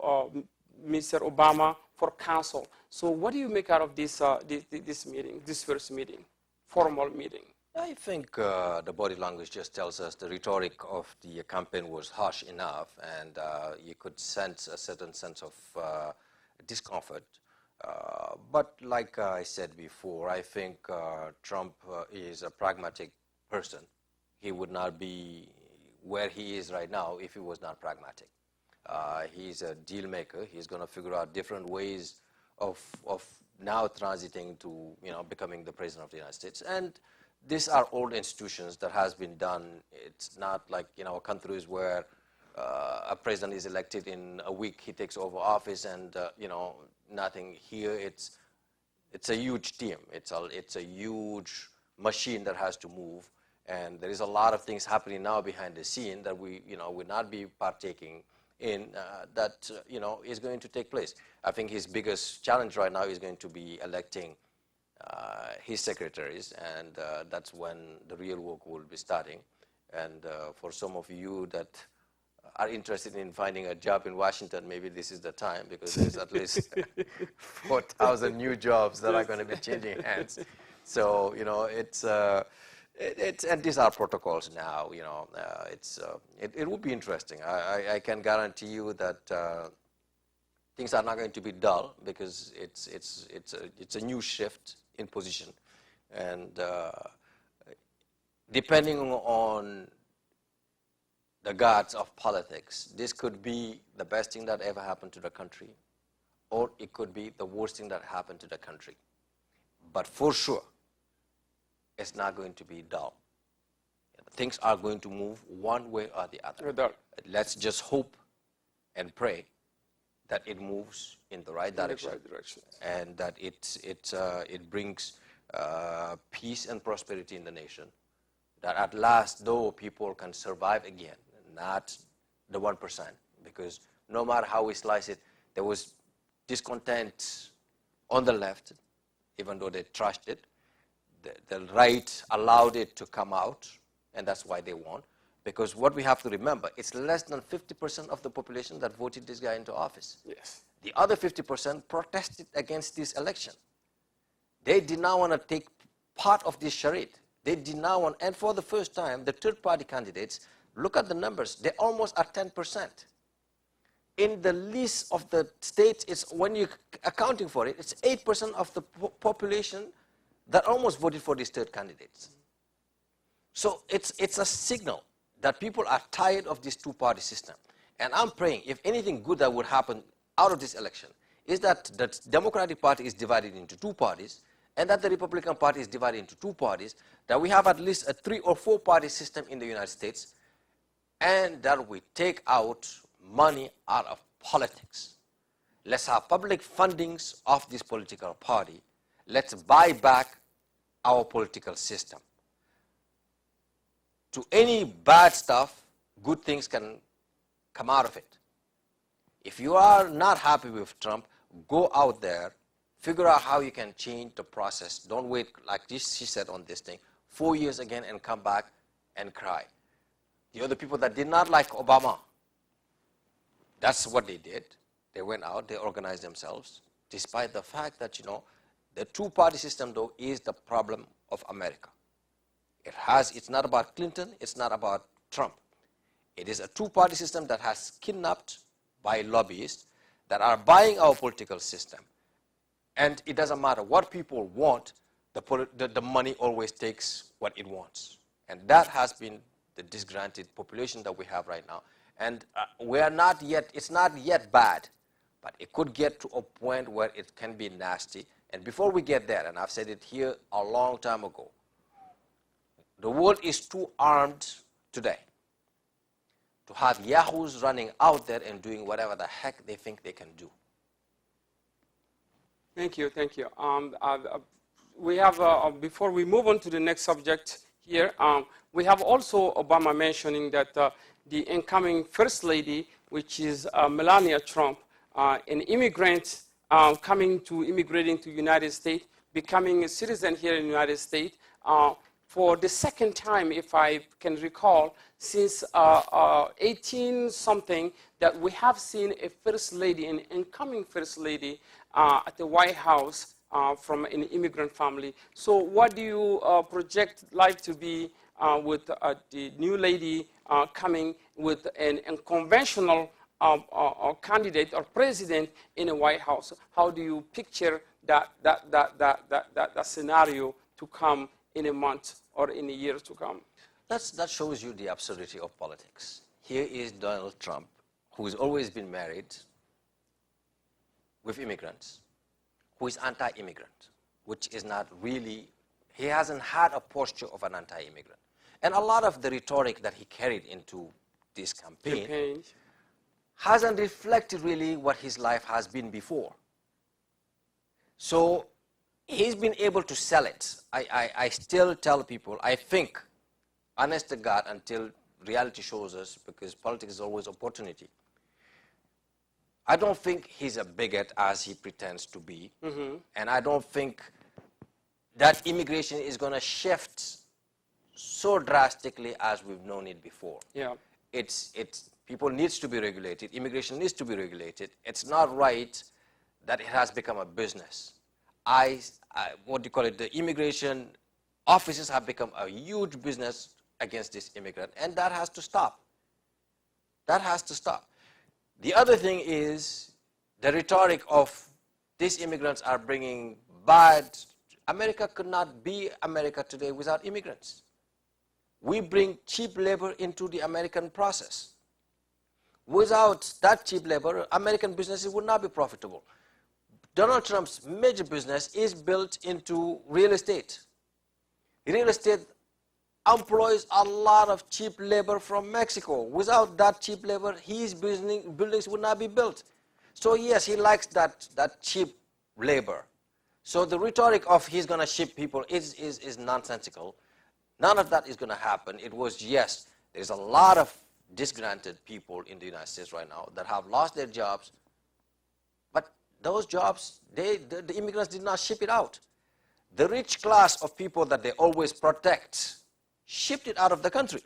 Mr. Obama for counsel. So what do you make out of this, this meeting, this first meeting, formal meeting? I think the body language just tells us the rhetoric of the campaign was harsh enough, and you could sense a certain sense of discomfort. But like I said before, I think Trump is a pragmatic person. He would not be where he is right now if he was not pragmatic. He's a deal maker. He's going to figure out different ways of now transiting to becoming the president of the United States. And these are old institutions that has been done. It's not like countries where a president is elected in a week, he takes over office, and nothing. Here it's a huge team. It's a huge machine that has to move, and there is a lot of things happening now behind the scene that we will not be partaking in that is going to take place. I think his biggest challenge right now is going to be electing his secretaries, and that's when the real work will be starting. And for some of you that are interested in finding a job in Washington, maybe this is the time, because there's at least 4,000 new jobs that are going to be changing hands. So it's and these are protocols now. It will be interesting. I can guarantee you that things are not going to be dull, because it's a new shift in position, and depending on the gods of politics, this could be the best thing that ever happened to the country, or it could be the worst thing that happened to the country. But for sure, it's not going to be dull. Things are going to move one way or the other. Let's just hope and pray that it moves in the right direction, and that it brings peace and prosperity in the nation. That at last, though, people can survive again, not the 1%, because no matter how we slice it, there was discontent on the left, even though they trashed it. The right allowed it to come out, and that's why they won. Because what we have to remember, it's less than 50% of the population that voted this guy into office. Yes. The other 50% protested against this election. They did not want to take part of this charade. They did not want, and for the first time, the third-party candidates, look at the numbers, they almost are 10%. In the list of the states, it's when you're accounting for it, it's 8% of the population that almost voted for these third candidates. So it's a signal that people are tired of this two-party system. And I'm praying, if anything good that would happen out of this election, is that the Democratic Party is divided into two parties, and that the Republican Party is divided into two parties, that we have at least a 3 or 4 party system in the United States, and that we take out money out of politics. Let's have public fundings of this political party. Let's buy back our political system. To any bad stuff, good things can come out of it. If you are not happy with Trump, go out there, figure out how you can change the process. Don't wait, like this, she said on this thing, 4 years again and come back and cry. The other people that did not like Obama, that's what they did. They went out, they organized themselves, despite the fact that, the two-party system, though, is the problem of America. It's not about Clinton, it's not about Trump. It is a two-party system that has kidnapped by lobbyists that are buying our political system. And it doesn't matter what people want, the money always takes what it wants. And that has been the disgranted population that we have right now. And we are not yet, it's not yet bad but it could get to a point where it can be nasty. And before we get there, and I've said it here a long time ago, the world is too armed today to have yahoos running out there and doing whatever the heck they think they can do. Thank you, thank you. We have, before we move on to the next subject here, we have also Obama mentioning that the incoming First Lady, which is Melania Trump, an immigrant immigrating to the United States, becoming a citizen here in the United States, for the second time, if I can recall, since 18-something, that we have seen a First Lady, an incoming First Lady at the White House from an immigrant family. So what do you project life to be with the new lady coming with an unconventional candidate or president in a White House? How do you picture that scenario to come in a month or in a year to come? That shows you the absurdity of politics. Here is Donald Trump, who has always been married with immigrants, who is anti-immigrant, which is not really, he hasn't had a posture of an anti-immigrant. And a lot of the rhetoric that he carried into this campaign hasn't reflected really what his life has been before. So he's been able to sell it. I still tell people, I think, honest to God, until reality shows us, because politics is always opportunity, I don't think he's a bigot as he pretends to be. And I don't think that immigration is going to shift so drastically as we've known it before. Yeah. People needs to be regulated. Immigration needs to be regulated. It's not right that it has become a business. What do you call it? The immigration offices have become a huge business against this immigrant, and that has to stop. That has to stop. The other thing is the rhetoric of these immigrants are bringing bad. America could not be America today without immigrants. We bring cheap labor into the American process. Without that cheap labor, American businesses would not be profitable. Donald Trump's major business is built into real estate. Real estate employs a lot of cheap labor from Mexico. Without that cheap labor, his buildings would not be built. So yes, he likes that cheap labor. So the rhetoric of he's going to ship people is nonsensical. None of that is going to happen. It was, yes, there's a lot of disgruntled people in the United States right now that have lost their jobs. But those jobs, the immigrants did not ship it out. The rich class of people that they always protect shipped it out of the country.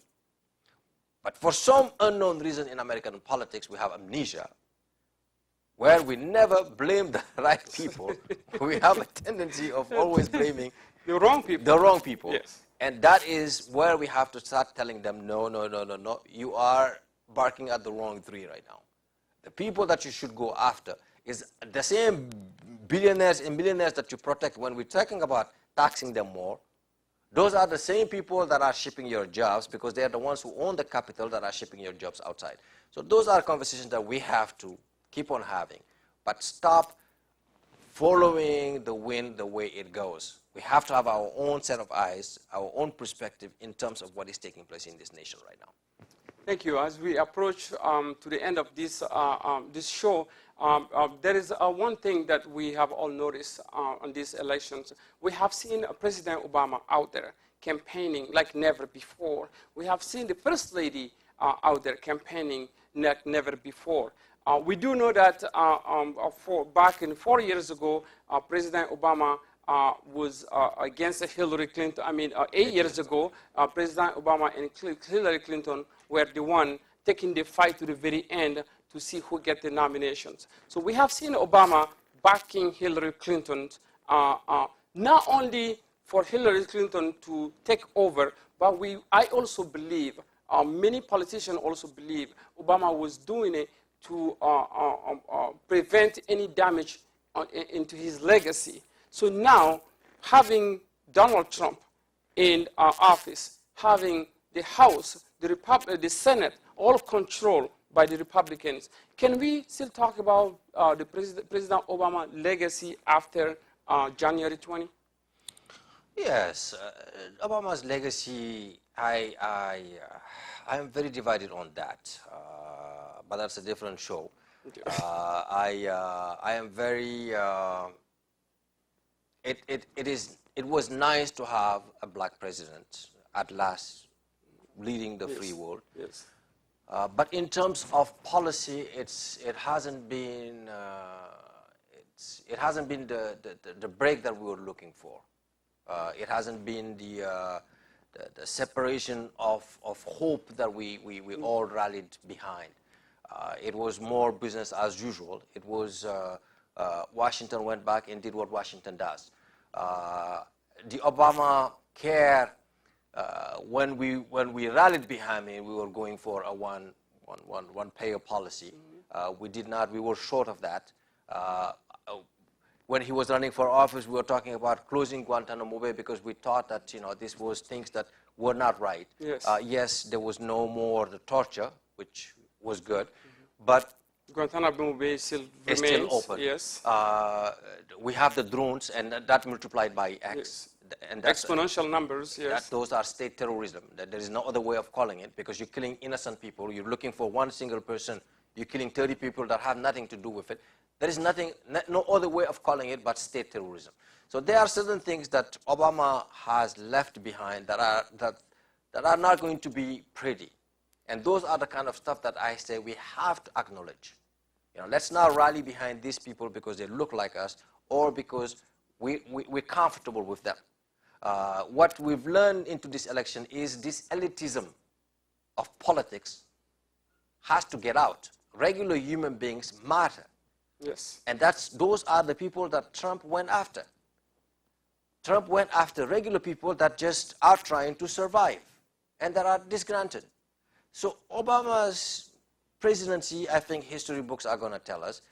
But for some unknown reason in American politics, we have amnesia, where we never blame the right people. We have a tendency of always blaming the wrong people. The wrong people. Yes. And that is where we have to start telling them, no, no, no, no, no. You are barking at the wrong tree right now. The people that you should go after is the same billionaires and millionaires that you protect. When we're talking about taxing them more, those are the same people that are shipping your jobs, because they are the ones who own the capital that are shipping your jobs outside. So those are conversations that we have to keep on having, but stop following the wind the way it goes. We have to have our own set of eyes, our own perspective in terms of what is taking place in this nation right now. Thank you. As we approach to the end of this show, there is one thing that we have all noticed on these elections. We have seen President Obama out there campaigning like never before. We have seen the First Lady out there campaigning like never before. We do know that back in 4 years ago, President Obama was against Hillary Clinton. 8 years ago, President Obama and Hillary Clinton were the one taking the fight to the very end to see who get the nominations. So we have seen Obama backing Hillary Clinton, not only for Hillary Clinton to take over, but I also believe, many politicians also believe Obama was doing it to prevent any damage into his legacy. So now, having Donald Trump in office, having the House, the Senate, all controlled by the Republicans. Can we still talk about the President Obama legacy after January 20? Yes, Obama's legacy, I am very divided on that, but that's a different show. I am very, it was nice to have a black president at last leading the free world. Yes. But in terms of policy, it hasn't been the break that we were looking for. It hasn't been the separation of hope that we all rallied behind. It was more business as usual. It was Washington went back and did what Washington does. The Obama care, when we rallied behind him, we were going for a one payer policy. We did not. We were short of that. When he was running for office, we were talking about closing Guantanamo Bay because we thought that this was things that were not right. Yes. Yes, there was no more the torture, which was good, but Guantanamo Bay still it's remains. still open. Yes. We have the drones, and that multiplied by X. Yes. And that's, Exponential numbers, yes. those are state terrorism. There is no other way of calling it, because you're killing innocent people. You're looking for one single person. You're killing 30 people that have nothing to do with it. There is no other way of calling it but state terrorism. So there are certain things that Obama has left behind that are not going to be pretty. And those are the kind of stuff that I say we have to acknowledge. Let's not rally behind these people because they look like us or because we're comfortable with them. What we've learned into this election is this elitism of politics has to get out. Regular human beings matter. Yes. And those are the people that Trump went after. Trump went after regular people that just are trying to survive and that are disgruntled. So Obama's presidency, I think history books are going to tell us,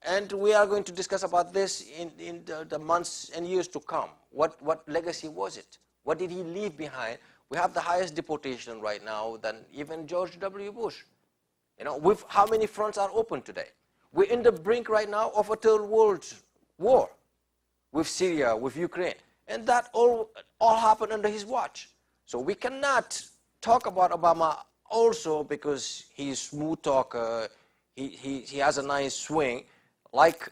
and we are going to discuss about this in the months and years to come. What legacy was it? What did he leave behind? We have the highest deportation right now than even George W. Bush. With how many fronts are open today? We're in the brink right now of a third world war with Syria, with Ukraine. And that all happened under his watch. So we cannot talk about Obama also because he's a smooth talker, he has a nice swing, like,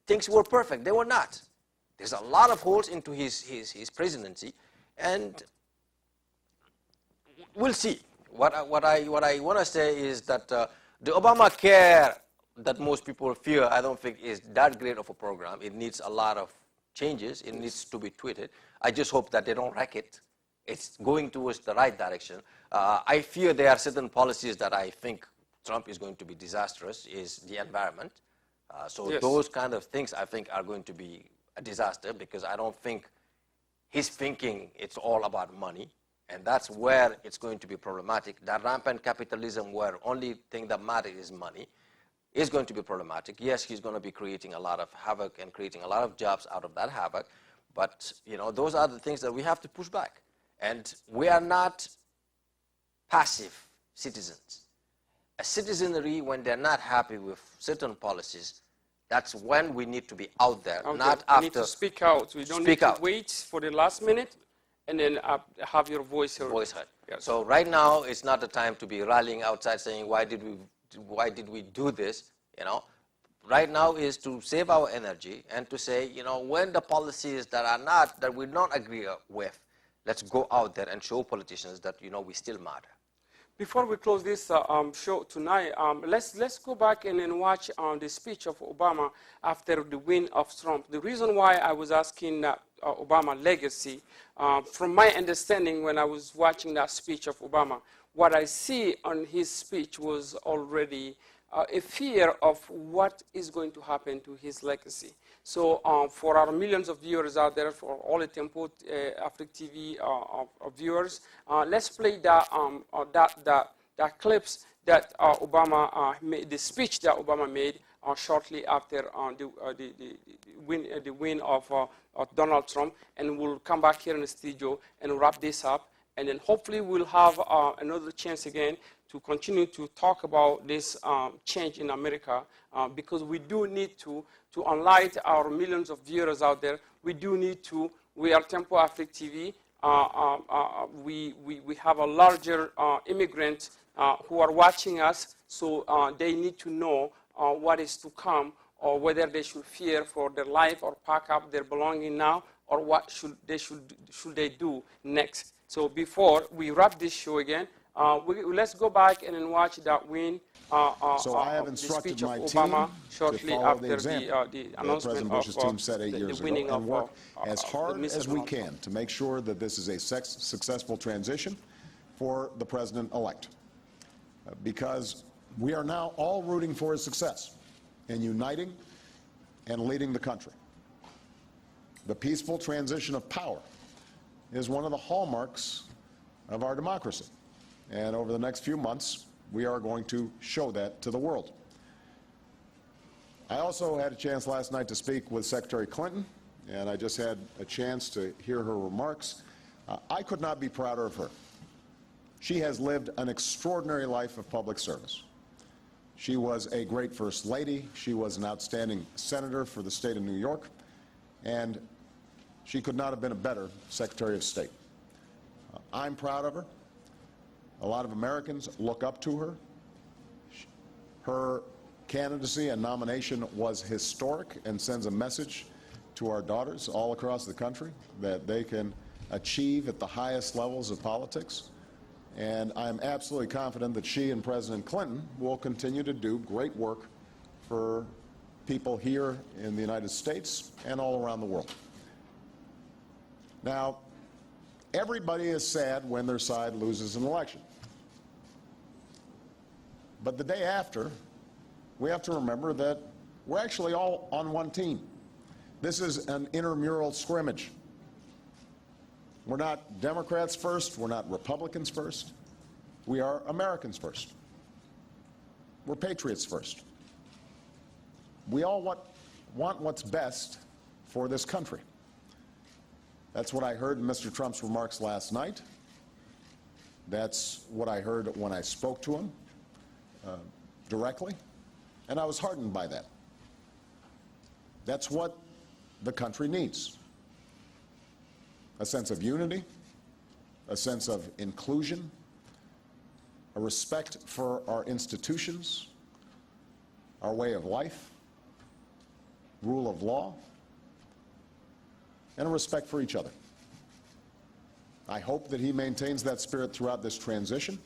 things were perfect. They were not. There's a lot of holes into his presidency, and we'll see. What I want to say is that the Obamacare that most people fear, I don't think is that great of a program. It needs a lot of changes. It needs to be tweeted. I just hope that they don't wreck it. It's going towards the right direction. I fear there are certain policies that I think Trump is going to be disastrous, is the environment. So those kind of things I think are going to be a disaster because I don't think he's thinking it's all about money. And that's where it's going to be problematic. That rampant capitalism where only thing that matters is money is going to be problematic. Yes, he's going to be creating a lot of havoc and creating a lot of jobs out of that havoc. But, those are the things that we have to push back. And we are not passive citizens. A citizenry, when they're not happy with certain policies, that's when we need to be out there, not after. We need to speak out. We don't need to wait for the last minute and then have your voice heard. Yes. So right now, it's not the time to be rallying outside saying, why did we do this? Right now is to save our energy and to say, when the policies that we don't agree with, let's go out there and show politicians that, we still matter. Before we close this show tonight, let's go back and then watch the speech of Obama after the win of Trump. The reason why I was asking Obama legacy, from my understanding when I was watching that speech of Obama, what I see on his speech was already a fear of what is going to happen to his legacy. So for our millions of viewers out there, for all the Tempo Afric TV viewers, let's play that clips that Obama made, the speech that Obama made shortly after the win of Donald Trump, and we'll come back here in the studio and wrap this up and then hopefully we'll have another chance again to continue to talk about this change in America, because we do need to enlighten our millions of viewers out there. We do need to, we are Tempo Afric TV. We have a larger immigrant who are watching us, so they need to know what is to come, or whether they should fear for their life or pack up their belonging now, or what should they do next. So before we wrap this show again, let's go back and then watch that win. So I have the instructed speech of my Obama team shortly to follow after the example the that announcement President Bush's team set 8 the years ago, winning and of work as the hard Mr. as we Donald can Trump. to make sure that this is a successful transition for the president-elect. Because we are now all rooting for his success in uniting and leading the country. The peaceful transition of power is one of the hallmarks of our democracy. And over the next few months, we are going to show that to the world. I also had a chance last night to speak with Secretary Clinton, and I just had a chance to hear her remarks. I could not be prouder of her. She has lived an extraordinary life of public service. She was a great First Lady. She was an outstanding senator for the state of New York, and she could not have been a better Secretary of State. I'm proud of her. A lot of Americans look up to her. Her candidacy and nomination was historic and sends a message to our daughters all across the country that they can achieve at the highest levels of politics. And I'm absolutely confident that she and President Clinton will continue to do great work for people here in the United States and all around the world. Now, everybody is sad when their side loses an election. But the day after, we have to remember that we're actually all on one team. This is an intramural scrimmage. We're not Democrats first, we're not Republicans first. We are Americans first. We're patriots first. We all want what's best for this country. That's what I heard in Mr. Trump's remarks last night. That's what I heard when I spoke to him directly, and I was heartened by that. That's what the country needs. A sense of unity, a sense of inclusion, a respect for our institutions, our way of life, rule of law, and a respect for each other. I hope that he maintains that spirit throughout this transition,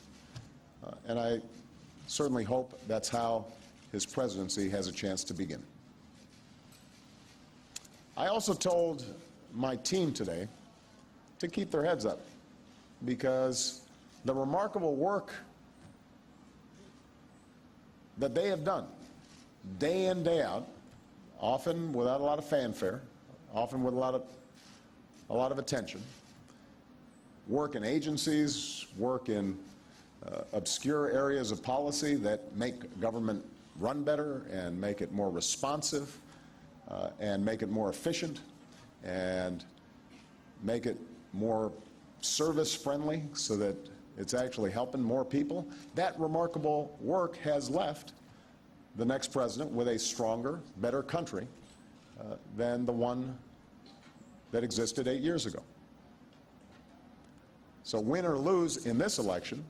and I certainly hope that's how his presidency has a chance to begin. I also told my team today to keep their heads up, because the remarkable work that they have done day in, day out, often without a lot of fanfare, often with a lot of attention, work in agencies, work in obscure areas of policy that make government run better and make it more responsive and make it more efficient and make it more service-friendly so that it's actually helping more people. That remarkable work has left the next president with a stronger, better country than the one that existed 8 years ago. So win or lose in this election,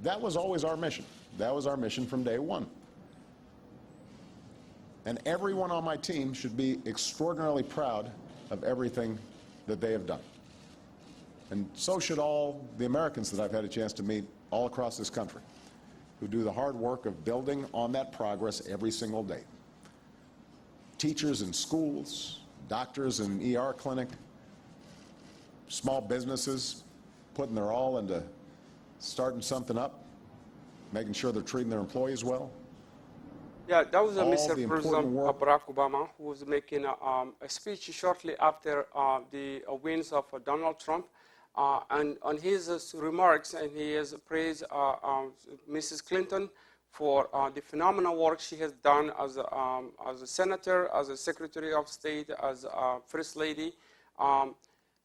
that was always our mission. That was our mission from day one. And everyone on my team should be extraordinarily proud of everything that they have done. And so should all the Americans that I've had a chance to meet all across this country, who do the hard work of building on that progress every single day. Teachers in schools, doctors in ER clinic, small businesses putting their all into starting something up, making sure they're treating their employees well. Yeah, that was All Mr. the important President work. Barack Obama, who was making a speech shortly after the wins of Donald Trump. And on his remarks, and he has praised Mrs. Clinton for the phenomenal work she has done as a senator, as a Secretary of State, as a First Lady.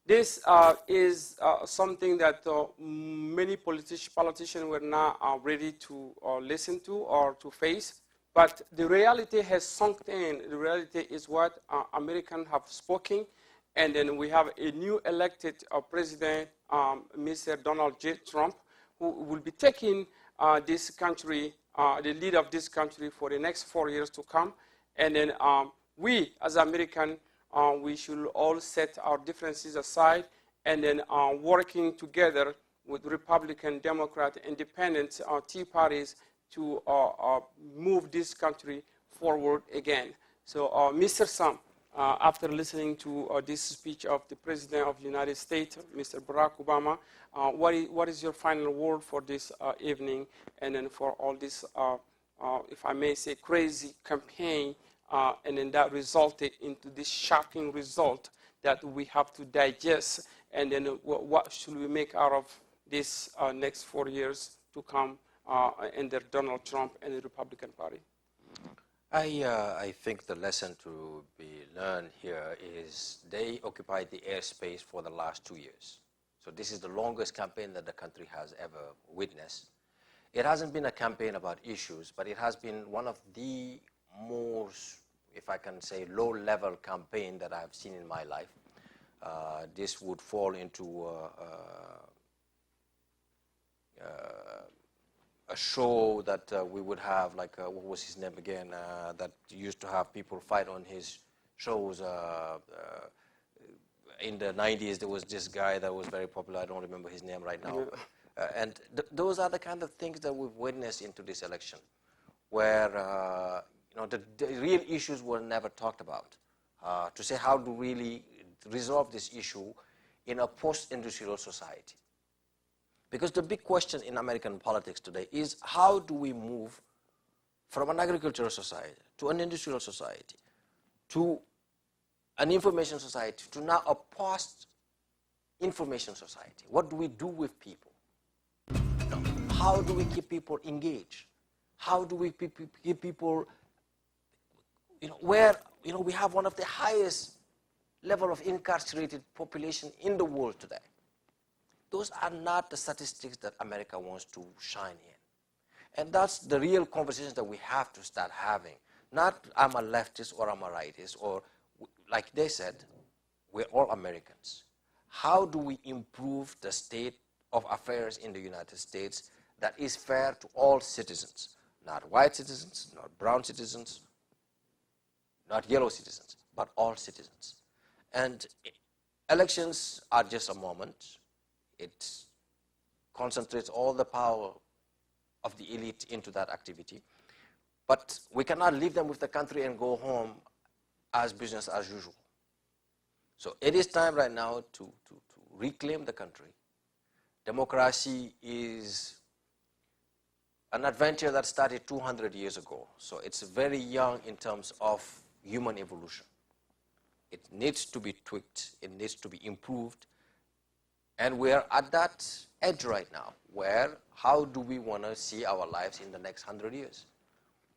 This is something that many politicians were not ready to listen to or to face. But the reality has sunk in. The reality is what Americans have spoken. And then we have a new elected president, Mr. Donald J. Trump, who will be taking this country, the lead of this country for the next 4 years to come. And then we, as Americans, we should all set our differences aside and then working together with Republican, Democrat, Independent, Tea parties to move this country forward again. So, Mr. Sam, after listening to this speech of the President of the United States, Mr. Barack Obama, what is your final word for this evening and then for all this, if I may say, crazy campaign and then that resulted into this shocking result that we have to digest, and then what should we make out of this next 4 years to come under Donald Trump and the Republican Party? I think the lesson to be learned here is they occupied the airspace for the last 2 years. So this is the longest campaign that the country has ever witnessed. It hasn't been a campaign about issues, but it has been one of the most, if I can say, low-level campaign that I have seen in my life. This would fall into a show that we would have, like, what was his name again, that used to have people fight on his shows. In the 90s, there was this guy that was very popular. I don't remember his name right now. And those are the kind of things that we've witnessed into this election, where the real issues were never talked about. To say how to really resolve this issue in a post-industrial society. Because the big question in American politics today is how do we move from an agricultural society to an industrial society to an information society to now a post-information society? What do we do with people? How do we keep people engaged? How do we keep people, where, we have one of the highest level of incarcerated population in the world today. Those are not the statistics that America wants to shine in. And that's the real conversations that we have to start having. Not I'm a leftist or I'm a rightist, or like they said, we're all Americans. How do we improve the state of affairs in the United States that is fair to all citizens? Not white citizens, not brown citizens, not yellow citizens, but all citizens. And elections are just a moment. It concentrates all the power of the elite into that activity. But we cannot leave them with the country and go home as business as usual. So it is time right now to reclaim the country. Democracy is an adventure that started 200 years ago. So it's very young in terms of human evolution. It needs to be tweaked. It needs to be improved. And we're at that edge right now, where how do we want to see our lives in the next 100 years?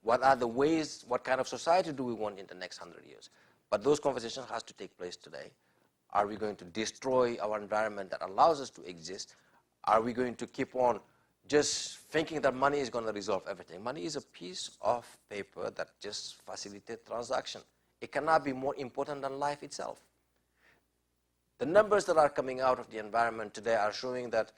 What are the ways, what kind of society do we want in the next 100 years? But those conversations has to take place today. Are we going to destroy our environment that allows us to exist? Are we going to keep on just thinking that money is going to resolve everything? Money is a piece of paper that just facilitates transaction. It cannot be more important than life itself. The numbers that are coming out of the environment today are showing that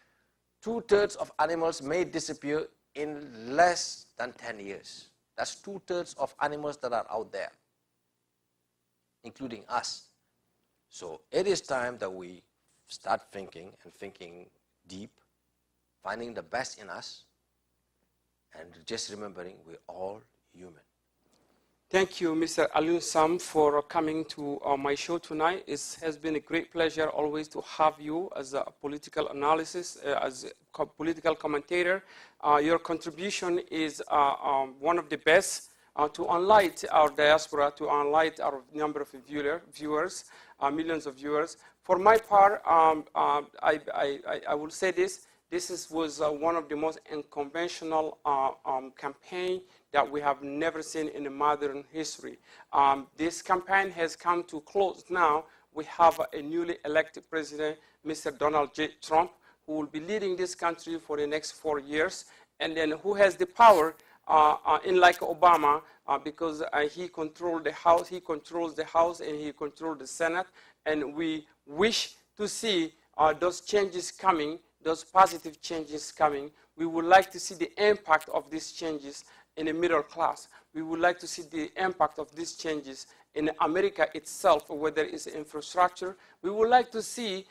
2/3 of animals may disappear in less than 10 years. That's 2/3 of animals that are out there, including us. So it is time that we start thinking and thinking deep, finding the best in us, and just remembering we're all human. Thank you, Mr. Alun Sam, for coming to my show tonight. It has been a great pleasure always to have you as a political analysis, as a political commentator. Your contribution is one of the best to enlighten our diaspora, to enlighten our number of viewers, millions of viewers. For my part, I will say this. This was one of the most unconventional campaign that we have never seen in the modern history. This campaign has come to close now, we have a newly elected president, Mr. Donald J. Trump, who will be leading this country for the next 4 years, and then who has the power, unlike Obama, because he controls the House and he controls the Senate, and we wish to see those changes coming, those positive changes coming. We would like to see the impact of these changes in the middle class. We would like to see the impact of these changes in America itself, whether it's infrastructure. We would like to see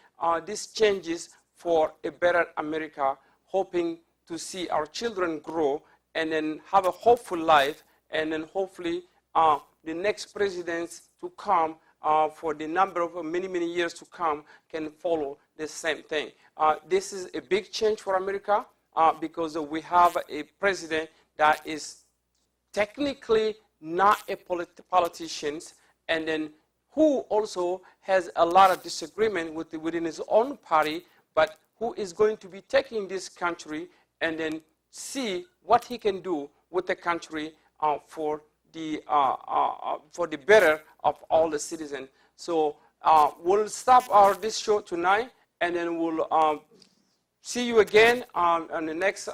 these changes for a better America, hoping to see our children grow and then have a hopeful life, and then hopefully the next presidents to come for the number of many years to come can follow the same thing. This is a big change for America because we have a president that is technically not a politician, and then who also has a lot of disagreement within his own party, but who is going to be taking this country and then see what he can do with the country for the better of all the citizens. So we'll stop this show tonight, and then we'll see you again on the next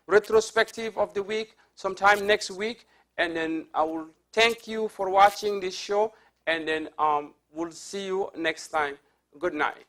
retrospective of the week, sometime next week. And then I will thank you for watching this show, and then we'll see you next time. Good night.